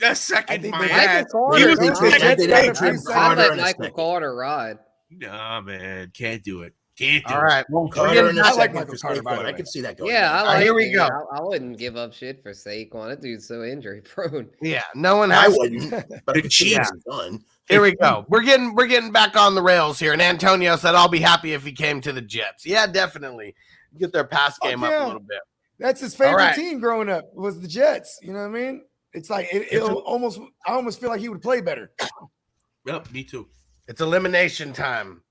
That I second, think my they- ass. Michael He Carter, was They the did- second they pick. did Jim I'd Carter let in a Michael second. Carter ride. Nah, man, can't do it. Can't do All it. right. Carter in a I like second Michael for Carter, by the Saquon. I way. could see that going. Yeah, I down. like here we it. go. I wouldn't give up shit for Saquon. That dude's so injury prone. Yeah, no one I has. wouldn't. But I could see Yeah. it done. Here we go. We're getting back on the rails here. And Antonio said, "I'll be happy if he came to the Jets." Yeah, definitely get their pass game up yeah. a little bit. That's his favorite right. team growing up was the Jets. You know what I mean? It's like I almost feel like he would play better. Yep, me too. It's elimination time,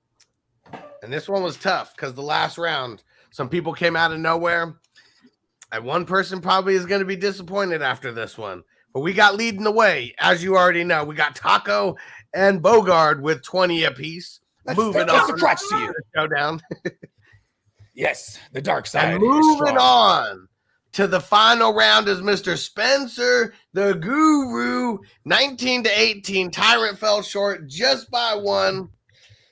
and this one was tough because the last round, some people came out of nowhere, and one person probably is going to be disappointed after this one. But we got leading the way, as you already know. We got Taco and Bogard with 20 apiece. Moving that's on, a crutch to you. showdown. Yes, the dark side. And is moving strong. on to the final round is Mr. Spencer, the Guru, 19-18. Tyrant fell short just by one.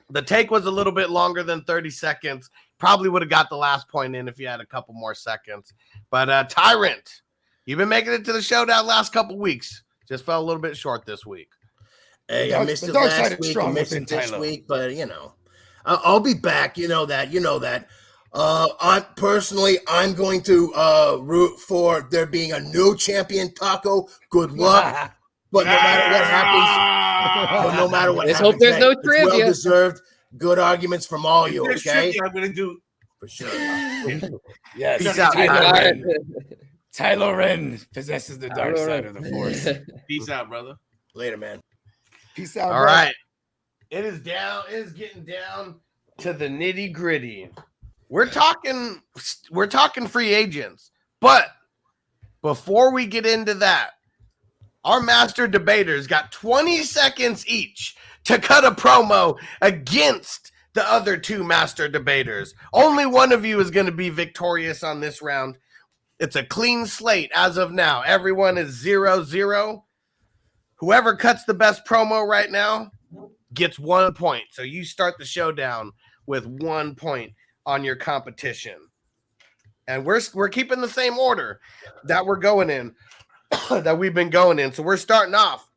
The take was a little bit longer than 30 seconds. Probably would have got the last point in if you had a couple more seconds. But Tyrant, you've been making it to the showdown last couple weeks. Just fell a little bit short this week. Hey, The I missed it dark side last is week. I strong missed within it this Tyler. week, but I'll be back. You know that. I'm going to root for there being a new champion, Taco. Good luck. But no matter what happens, Let's hope there's no it's trivia. well deserved. Good arguments from all If you. there's Okay, trivia, I'm gonna do. for sure. Yes, Peace out, Tyler Tyrant. Ren. Tyler Ren possesses the dark side of the force. Peace out, brother. Later, man. Peace out. All bro. right. It is getting down to the nitty gritty. We're talking free agents. But before we get into that, our master debaters got 20 seconds each to cut a promo against the other two master debaters. Only one of you is going to be victorious on this round. It's a clean slate as of now. Everyone is 0-0. Whoever cuts the best promo right now gets 1 point. So you start the showdown with 1 point on your competition. And we're keeping the same order that we're going in, that we've been going in. So we're starting off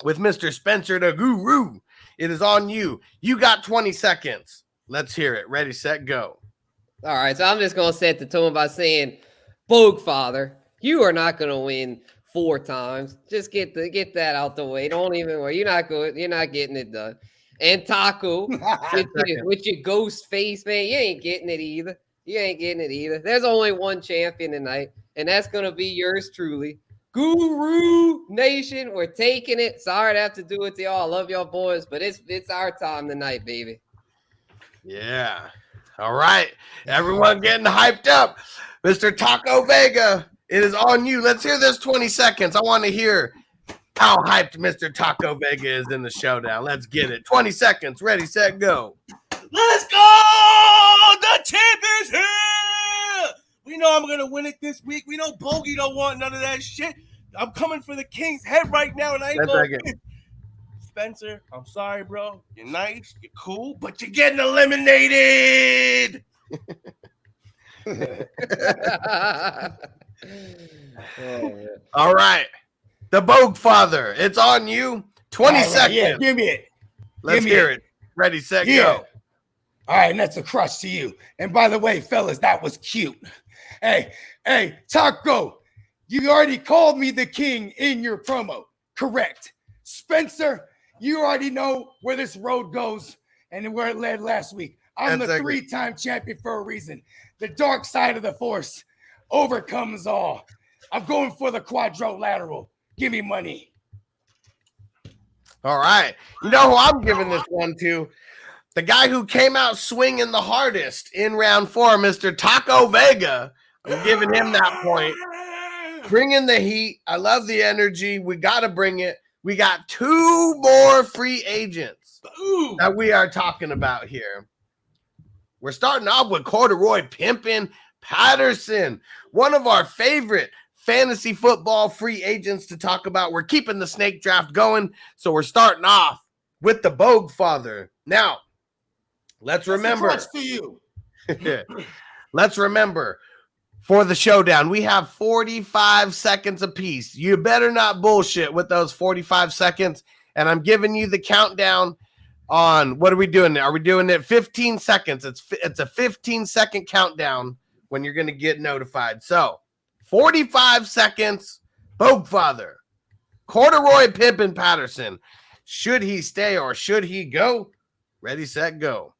with Mr. Spencer the Guru. It is on you. You got 20 seconds. Let's hear it. Ready, set, go. All right, so I'm just gonna set the tone by saying, Bogfather, you are not gonna win 4 times. Just get that out the way. Don't even worry. You're not getting it done. And Taco, with your ghost face, man, you ain't getting it either. There's only one champion tonight, and that's gonna be yours truly. Guru Nation, we're taking it. Sorry to have to do it to y'all. I love y'all boys, but it's our time tonight, baby. Yeah. All right. Everyone getting hyped up. Mr. Taco Vega, it is on you. Let's hear this 20 seconds. I want to hear how hyped Mr. Taco Vega is in the showdown. Let's get it. 20 seconds. Ready, set, go. Let's go! The champ is here! We know I'm gonna win it this week. We know Bogey don't want none of that shit. I'm coming for the King's head right now, and I ain't That's gonna right. win. Spencer, I'm sorry, bro. You're nice, you're cool, but you're getting eliminated. All right. The Bogue Father, it's on you. 20 All right, seconds. yeah, give me it. Let's give me hear it. it. Ready, set, Yeah. go. All right, and that's a crush to you. And by the way, fellas, that was cute. Hey, Taco, you already called me the king in your promo. Correct. Spencer, you already know where this road goes and where it led last week. I'm That's the a good- 3-time champion for a reason. The dark side of the force overcomes all. I'm going for the quadrilateral. Give me money. All right. You know who I'm giving this one to? The guy who came out swinging the hardest in round 4, Mr. Taco Vega. I'm giving him that point. Bringing the heat. I love the energy. We got to bring it. We got 2 more free agents that we are talking about here. We're starting off with Corduroy Pimpin' Patterson, one of our favorite fantasy football free agents to talk about. We're keeping the snake draft going, so we're starting off with the Bogue Father. Now, let's remember. That's to you. Let's remember, for the showdown, we have 45 seconds apiece. You better not bullshit with those 45 seconds, and I'm giving you the countdown on what are we doing? Are we doing it 15 seconds? It's a 15-second countdown when you're going to get notified. So, 45 seconds, Bogue Father, Corduroy Pimpin' Patterson. Should he stay or should he go? Ready, set, go.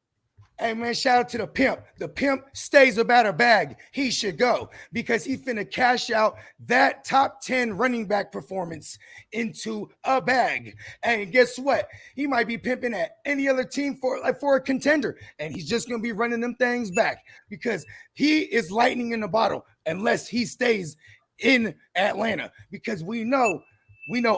Hey, man, shout out to the pimp. The pimp stays about a bag. He should go because he finna cash out that top 10 running back performance into a bag. And guess what? He might be pimping at any other team for a contender. And he's just going to be running them things back because he is lightning in the bottle unless he stays in Atlanta. Because we know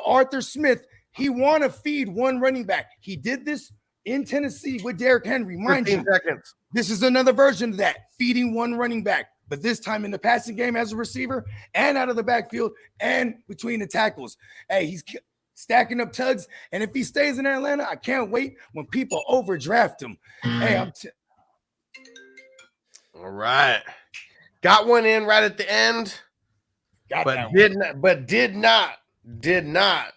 Arthur Smith, he want to feed one running back. He did this in Tennessee with Derrick Henry. Mind 15 you, seconds. this is another version of that, feeding one running back, but this time in the passing game as a receiver and out of the backfield and between the tackles. Hey, he's stacking up tugs, and if he stays in Atlanta, I can't wait when people overdraft him. Hey, All right. Got one in right at the end, but did not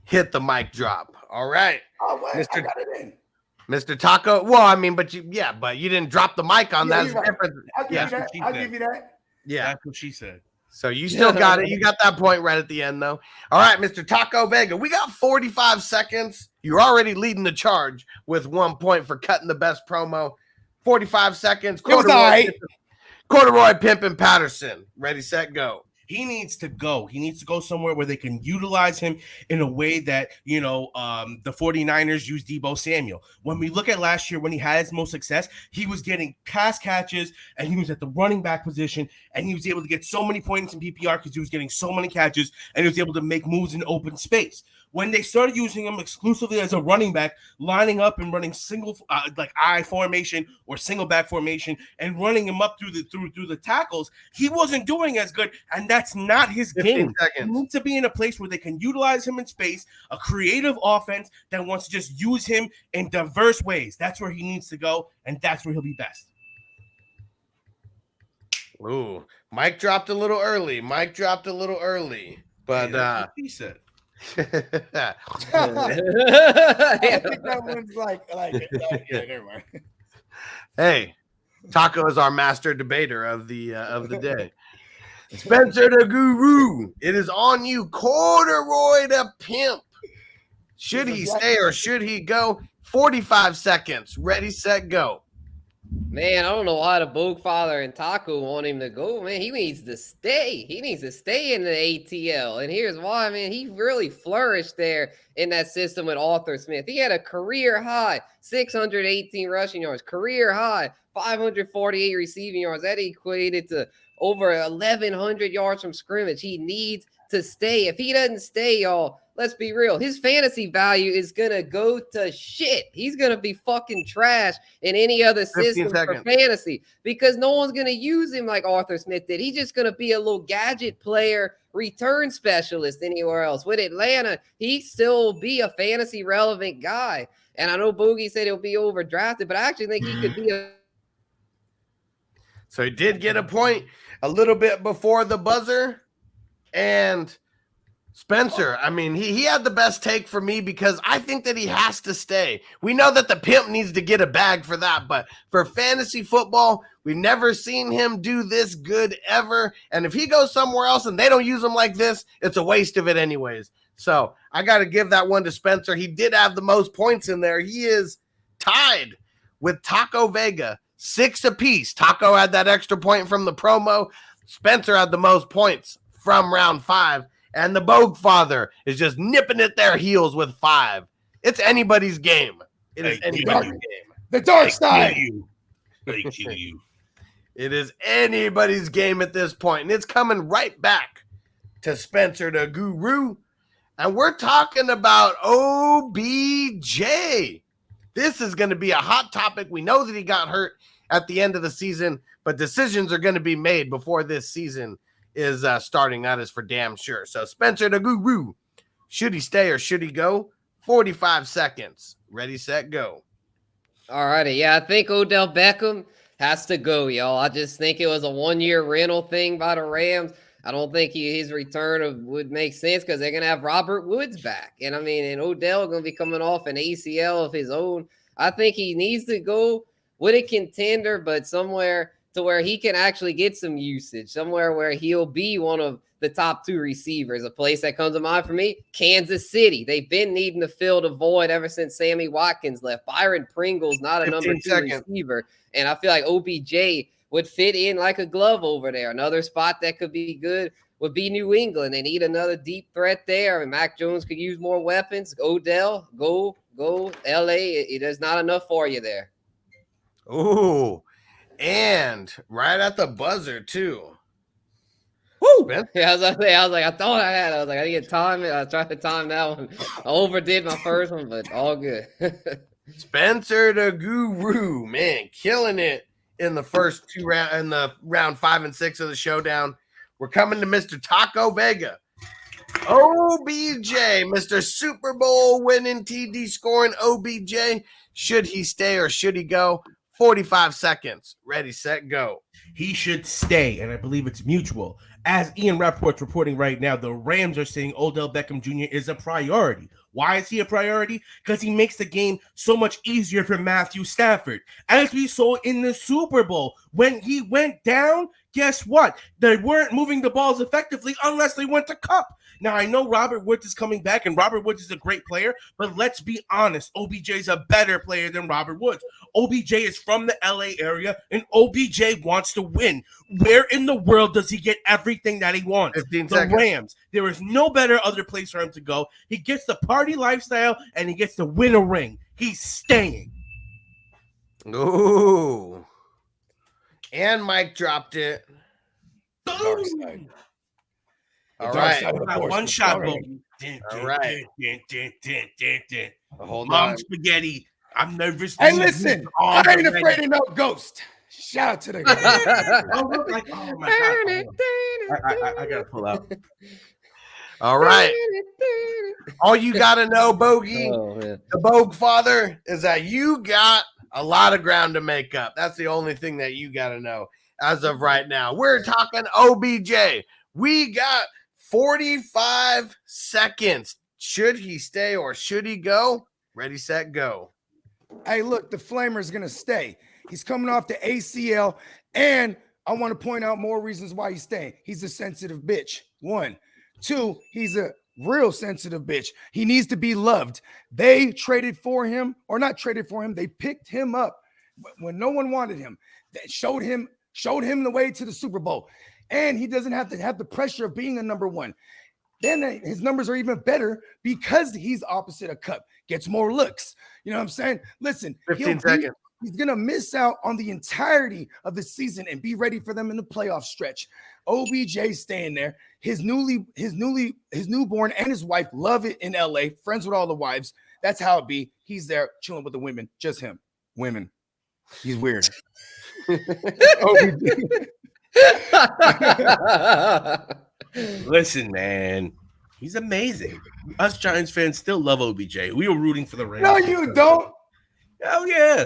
hit the mic drop. All right. Oh, wait, I got it in. Mr. Taco. Well, I mean, but you didn't drop the mic on that. Right. Different. I'll give you that. I'll give you that. Yeah. That's what she said. So you still got it. You got that point right at the end, though. All right, Mr. Taco Vega. We got 45 seconds. You're already leading the charge with 1 point for cutting the best promo. 45 seconds. Corduroy Pimpin' Patterson. Ready, set, go. He needs to go. He needs to go somewhere where they can utilize him in a way that, the 49ers use Deebo Samuel. When we look at last year, when he had his most success, he was getting pass catches and he was at the running back position and he was able to get so many points in PPR because he was getting so many catches and he was able to make moves in open space. When they started using him exclusively as a running back, lining up and running single I formation or single back formation and running him up through the tackles, he wasn't doing as good, and that's not his game. He needs to be in a place where they can utilize him in space, a creative offense that wants to just use him in diverse ways. That's where he needs to go, and that's where he'll be best. Ooh, Mike dropped a little early, but that's what he said. I think that one's never mind. Hey, Taco is our master debater of the day. Spencer the Guru, it is on you. Corduroy the Pimp. Should he stay or should he go? 45 seconds. Ready, set, go. Man, I don't know why the Bogue Father and Taco want him to go, man. He needs to stay. He needs to stay in the ATL. And here's why, man. He really flourished there in that system with Arthur Smith. He had a career high, 618 rushing yards, career high, 548 receiving yards. That equated to over 1,100 yards from scrimmage. He needs to stay. If he doesn't stay, y'all, let's be real. His fantasy value is going to go to shit. He's going to be fucking trash in any other system for fantasy because no one's going to use him like Arthur Smith did. He's just going to be a little gadget player, return specialist anywhere else. With Atlanta, he still be a fantasy relevant guy. And I know Boogie said he'll be overdrafted, but I actually think he could be a. So he did get a point a little bit before the buzzer. And Spencer, I mean, he had the best take for me because I think that he has to stay. We know that the pimp needs to get a bag for that, but for fantasy football, we've never seen him do this good ever. And if he goes somewhere else and they don't use him like this, it's a waste of it anyways. So I got to give that one to Spencer. He did have the most points in there. He is tied with Taco Vega, 6 apiece. Taco had that extra point from the promo. Spencer had the most points from round 5. And the Bogue Father is just nipping at their heels with 5. It's anybody's game. It is anybody's game. The dark side. They kill you. It is anybody's game at this point. And it's coming right back to Spencer the Guru. And we're talking about OBJ. This is going to be a hot topic. We know that he got hurt at the end of the season, but decisions are going to be made before this season is starting. That is for damn sure. So Spencer the Guru, should he stay or should he go? 45 seconds. Ready, set, go. All righty. Yeah, I think Odell Beckham has to go, y'all. I just think it was a 1-year rental thing by the Rams. I don't think his return would make sense because they're going to have Robert Woods back. And I mean, and Odell going to be coming off an ACL of his own. I think he needs to go with a contender, but somewhere to where he can actually get some usage, somewhere where he'll be one of the top 2 receivers. A place that comes to mind for me, Kansas City. They've been needing to fill the void ever since Sammy Watkins left. Byron Pringle's not a number 2 receiver. And I feel like OBJ would fit in like a glove over there. Another spot that could be good would be New England. They need another deep threat there. And Mac Jones could use more weapons. Odell, go, LA. There's not enough for you there. Ooh, and right at the buzzer, too. Woo! Yeah, I thought I had. I was like, I didn't get time. I tried to time that one. I overdid my first one, but all good. Spencer the Guru, man, killing it in the first 2 rounds, in the round 5 and 6 of the showdown. We're coming to Mr. Taco Vega. OBJ, Mr. Super Bowl winning TD scoring OBJ. Should he stay or should he go? 45 seconds. Ready, set, go. He should stay, and I believe it's mutual. As Ian Rappaport's reporting right now, the Rams are saying Odell Beckham Jr. is a priority. Why is he a priority? Because he makes the game so much easier for Matthew Stafford. As we saw in the Super Bowl, when he went down, guess what? They weren't moving the balls effectively unless they went to Cup. Now, I know Robert Woods is coming back, and Robert Woods is a great player, but let's be honest, OBJ is a better player than Robert Woods. OBJ is from the LA area, and OBJ wants to win. Where in the world does he get everything that he wants? 15 the seconds. Rams. There is no better other place for him to go. He gets the party lifestyle, and he gets to win a ring. He's staying. Ooh. And Mike dropped it. Dark side. All right. One shot, Bogey. All right. Hold Mom on. spaghetti. I'm nervous. Hey, listen, I ain't afraid of no ghost. Shout out to the Oh my God. I gotta pull out. All right. All you got to know, Bogey, Man. the Bogue Father, is that you got a lot of ground to make up. That's the only thing that you got to know as of right now. We're talking OBJ. We got 45 seconds. Should he stay or should he go? Ready, set, go. Hey, look, the Flamer's going to stay. He's coming off the ACL, and I want to point out more reasons why he's staying. He's a sensitive bitch. 1. 2, he's a real sensitive bitch. He needs to be loved. They traded for him, or not traded for him. They picked him up when no one wanted him. They showed him the way to the Super Bowl, and he doesn't have to have the pressure of being a number 1. Then his numbers are even better because he's opposite of Cup, gets more looks. You know what I'm saying? Listen, 15 seconds. He's going to miss out on the entirety of the season and be ready for them in the playoff stretch. OBJ staying there. His newborn and his wife love it in LA, friends with all the wives. That's how it be. He's there chilling with the women, just him. Women. He's weird. Listen, man. He's amazing. Us Giants fans still love OBJ. We were rooting for the Rams. No, you don't. Hell yeah.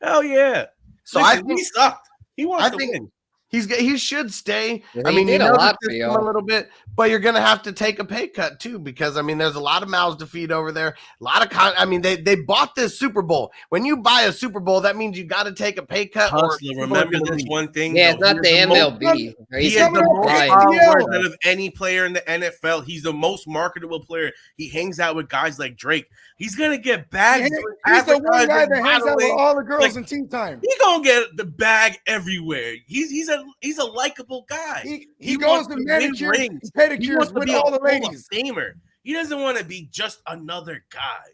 Hell yeah. So Listen, I think he sucked. He wants I to think win. He should stay. Yeah, I he mean, did you a know lot the for system y'all. a little bit, but you're going to have to take a pay cut too, because I mean, there's a lot of mouths to feed over there. A lot of I mean, they bought this Super Bowl. When you buy a Super Bowl, that means you got to take a pay cut. Hustler, remember this one thing. Yeah, though. it's not the MLB. He has the most followers out of any player in the NFL. He's the most marketable player. He hangs out with guys like Drake. He's gonna get bags. He's the one guy that hangs out with all the girls in tea time. He's gonna get the bag everywhere. He's a likable guy. He goes to manicures, pedicures with all the ladies. Famer. He doesn't want to be just another guy.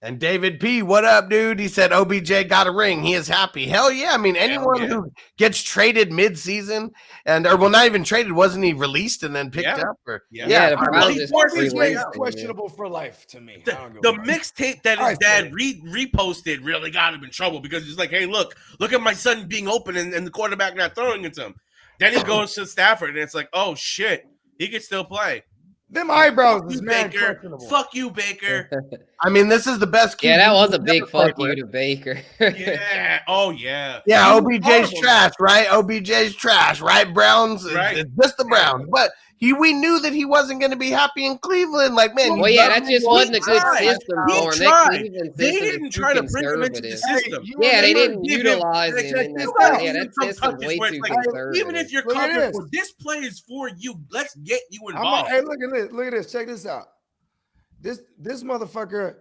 And David P, what up, dude? He said OBJ got a ring. He is happy. Hell yeah. I mean, anyone who gets traded mid-season not even traded, wasn't he released and then picked up? Or, OBJ questionable for life to me. The mixtape that his dad reposted really got him in trouble because he's like, hey, look at my son being open and the quarterback not throwing it to him. Then he goes to Stafford and it's like, oh shit, he can still play. Them eyebrows is mad Baker. Fuck you, Baker. I mean, this is the best. Yeah, that was a big fuck you to Baker. Yeah. Oh, yeah. Yeah, OBJ's trash, right? OBJ's trash, right? Browns, it's just the Browns. But we knew that he wasn't going to be happy in Cleveland. Like, man. Well, yeah, that just wasn't a good system for him. They didn't try to bring him into the system. Yeah, they didn't utilize him. Yeah, that system's way too conservative. Even if you're comfortable, this play is for you. Let's get you involved. Hey, look at this. Check this out. This motherfucker,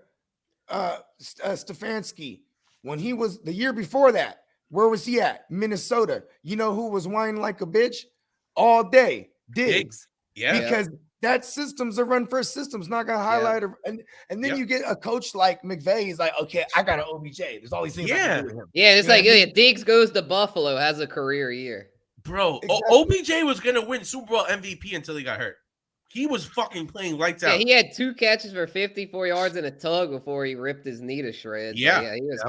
Stefanski, when he was the year before that, where was he at? Minnesota. You know who was whining like a bitch all day? Diggs. Yeah. Because that system's a run first system's not gonna highlight and then you get a coach like McVay. He's like, okay, I got an OBJ. There's all these things I can do with him. Yeah, it's like Diggs goes to Buffalo, has a career year. Bro, exactly. OBJ was gonna win Super Bowl MVP until he got hurt. He was fucking playing lights out. Yeah, he had 2 catches for 54 yards and a tug before he ripped his knee to shreds. Yeah, he was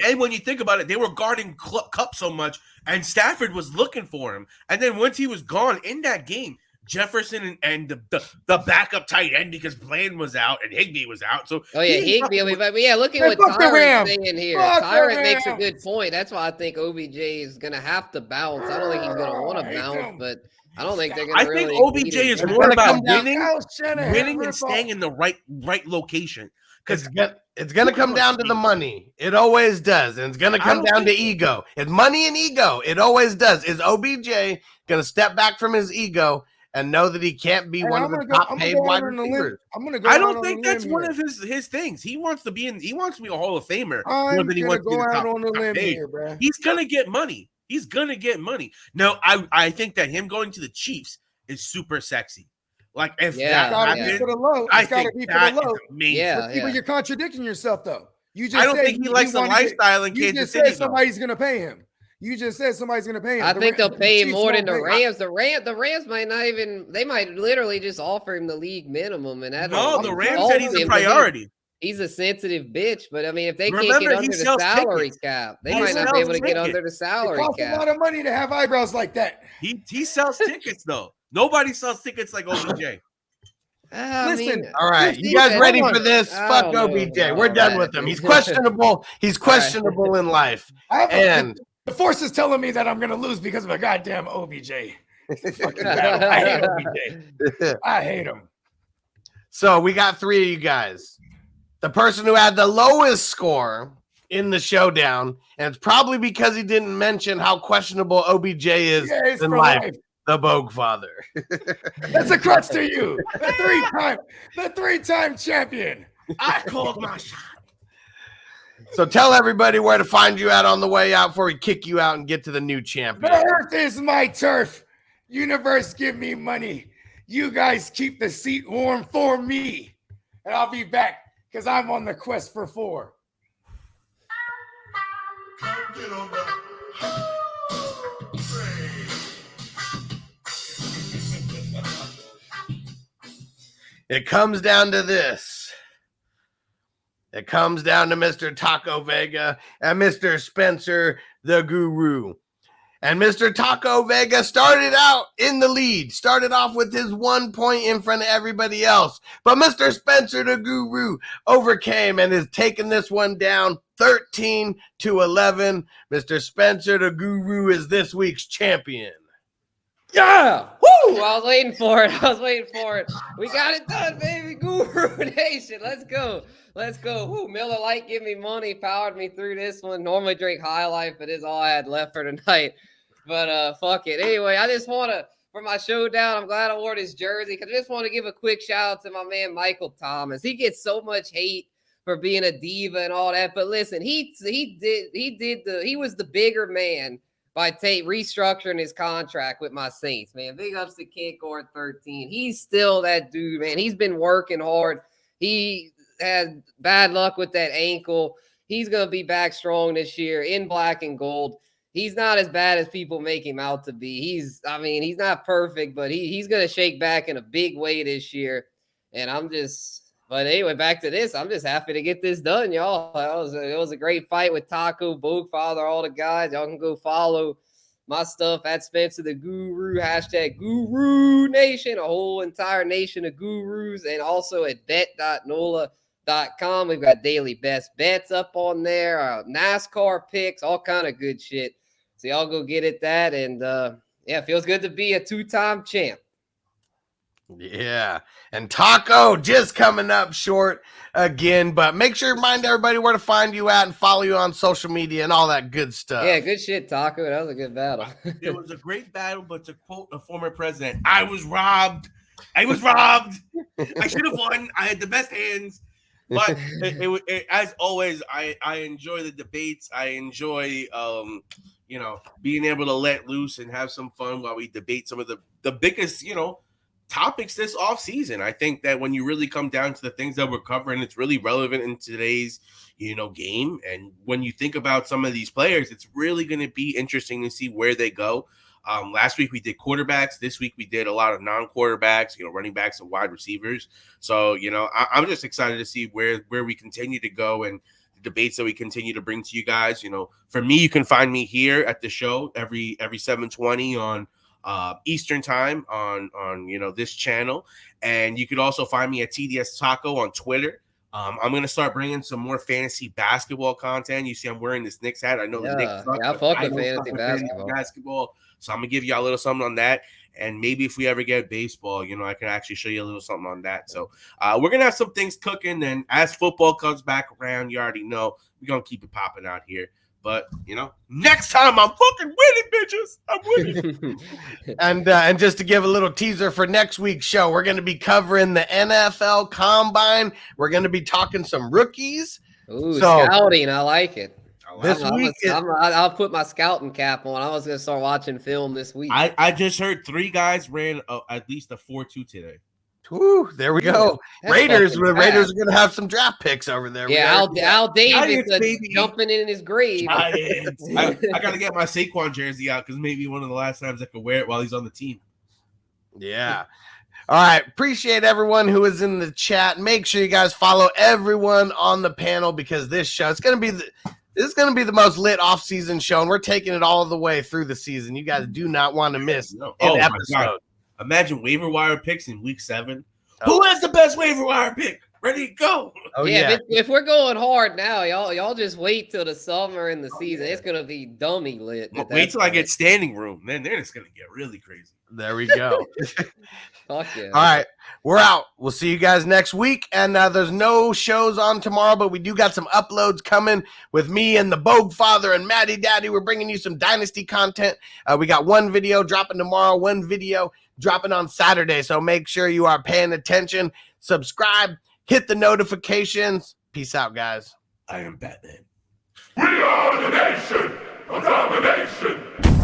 and when you think about it, they were guarding Cup so much, and Stafford was looking for him. And then once he was gone in that game, Jefferson and the backup tight end because Bland was out and Higbee was out. So Higbee. But yeah, look at what Tyrant's saying here. Tyrant makes a good point. That's why I think OBJ is gonna have to bounce. I don't think he's gonna want to bounce, but I don't think they're gonna. I think OBJ is more about winning and staying in the right location. Because it's going to come down to the money. It always does. And it's going to come down to ego. It's money and ego. It always does. Is OBJ going to step back from his ego and know that he can't be one of the top paid wide receivers? I don't think that's one of his things. He wants to be a Hall of Famer more than he wants to be the top paid. He's going to get money. He's going to get money. No, I think that him going to the Chiefs is super sexy. Like if that happens, I think that is amazing. But you're contradicting yourself though. You just I don't think he likes the lifestyle in Kansas City. You just said somebody's going to pay him. I think they'll pay him more than the Rams. The Rams might not even. They might literally just offer him the league minimum, and that. No, the Rams said he's a priority. He's a sensitive bitch, but I mean, if they can't get under the salary cap, they might not be able to get under the salary cap. It costs a lot of money to have eyebrows like that. He sells tickets though. Nobody sells tickets like OBJ. Listen, all right, you guys ready for this? Fuck OBJ. We're done with him. He's questionable. He's questionable in life. And the force is telling me that I'm going to lose because of a goddamn OBJ. I hate OBJ. I hate him. So we got 3 of you guys. The person who had the lowest score in the showdown, and it's probably because he didn't mention how questionable OBJ is in life. The Bogue Father. That's a crutch to you. The three-time champion. I called my shot. So tell everybody where to find you at on the way out before we kick you out and get to the new champion. The earth is my turf. Universe, give me money. You guys keep the seat warm for me. And I'll be back because I'm on the quest for 4. Come get on the It comes down to this. It comes down to Mr. Taco Vega and Mr. Spencer the Guru. And Mr. Taco Vega started out in the lead, started off with his 1 point in front of everybody else. But Mr. Spencer the Guru overcame and is taking this one down 13-11. Mr. Spencer the Guru is this week's champion. Yeah! Woo! I was waiting for it. We got it done, baby. Guru Nation. Let's go. Woo, Miller Lite give me money, powered me through this one. Normally drink High Life, but it's all I had left for tonight. But fuck it. Anyway, I just want to, for my showdown, I'm glad I wore this jersey because I just want to give a quick shout out to my man Michael Thomas. He gets so much hate for being a diva and all that, but listen, he was the bigger man by restructuring his contract with my Saints, man. Big ups to Kid Guard 13. He's still that dude, man. He's been working hard. He had bad luck with that ankle. He's going to be back strong this year in black and gold. He's not as bad as people make him out to be. He's not perfect, but he's going to shake back in a big way this year. And but anyway, back to this. I'm just happy to get this done, y'all. It was a great fight with Taco, Boogfather, all the guys. Y'all can go follow my stuff at Spencer the Guru, hashtag Guru Nation, a whole entire nation of gurus, and also at bet.nola.com. We've got daily best bets up on there, NASCAR picks, all kind of good shit. So y'all go get at that. And it feels good to be a two-time champ. Yeah, and Taco just coming up short again, but make sure to remind everybody where to find you at and follow you on social media and all that good stuff. Yeah, good shit, Taco. That was a good battle. It was a great battle, but to quote a former president, I was robbed. I should have won. I had the best hands. But as always, I enjoy the debates. I enjoy being able to let loose and have some fun while we debate some of the biggest, topics this off season. I think that when you really come down to the things that we're covering, it's really relevant in today's, game. And when you think about some of these players, it's really going to be interesting to see where they go. Last week we did quarterbacks. This week we did a lot of non-quarterbacks, running backs and wide receivers. So, I'm just excited to see where we continue to go and the debates that we continue to bring to you guys. For me, you can find me here at the show every 7:20 on Eastern time on this channel, and you could also find me at TDS Taco on Twitter. I'm gonna start bringing some more fantasy basketball content. You see, I'm wearing this Knicks hat. I know the Knicks suck, I fuck with fantasy basketball. So I'm gonna give you a little something on that, and maybe if we ever get baseball, I can actually show you a little something on that. So we're gonna have some things cooking, and as football comes back around, you already know we're gonna keep it popping out here. But, next time I'm fucking winning, bitches. I'm winning. And just to give a little teaser for next week's show, we're going to be covering the NFL Combine. We're going to be talking some rookies. Ooh, scouting. I like it. This week, I'll put my scouting cap on. I was going to start watching film this week. I just heard 3 guys ran at least a 4.2 today. Woo, there we go. Raiders are going to have some draft picks over there. Yeah, Al Davis jumping in his grave. I got to get my Saquon jersey out because maybe one of the last times I could wear it while he's on the team. Yeah. All right. Appreciate everyone who is in the chat. Make sure you guys follow everyone on the panel because this show is going to be the most lit off-season show, and we're taking it all the way through the season. You guys do not want to miss an episode. Imagine waiver wire picks in week 7. Who has the best waiver wire pick? Ready to go. Oh, yeah. If we're going hard now, y'all just wait till the summer and the season. It's gonna be dummy lit. Wait till I get standing room. Then it's gonna get really crazy. There we go. Fuck yeah. All right. We're out. We'll see you guys next week. And there's no shows on tomorrow, but we do got some uploads coming with me and the Boogfather and Maddie Daddy. We're bringing you some Dynasty content. We got one video dropping tomorrow, one video dropping on Saturday. So make sure you are paying attention. Subscribe. Hit the notifications. Peace out, guys. I am Batman. We are the nation of domination.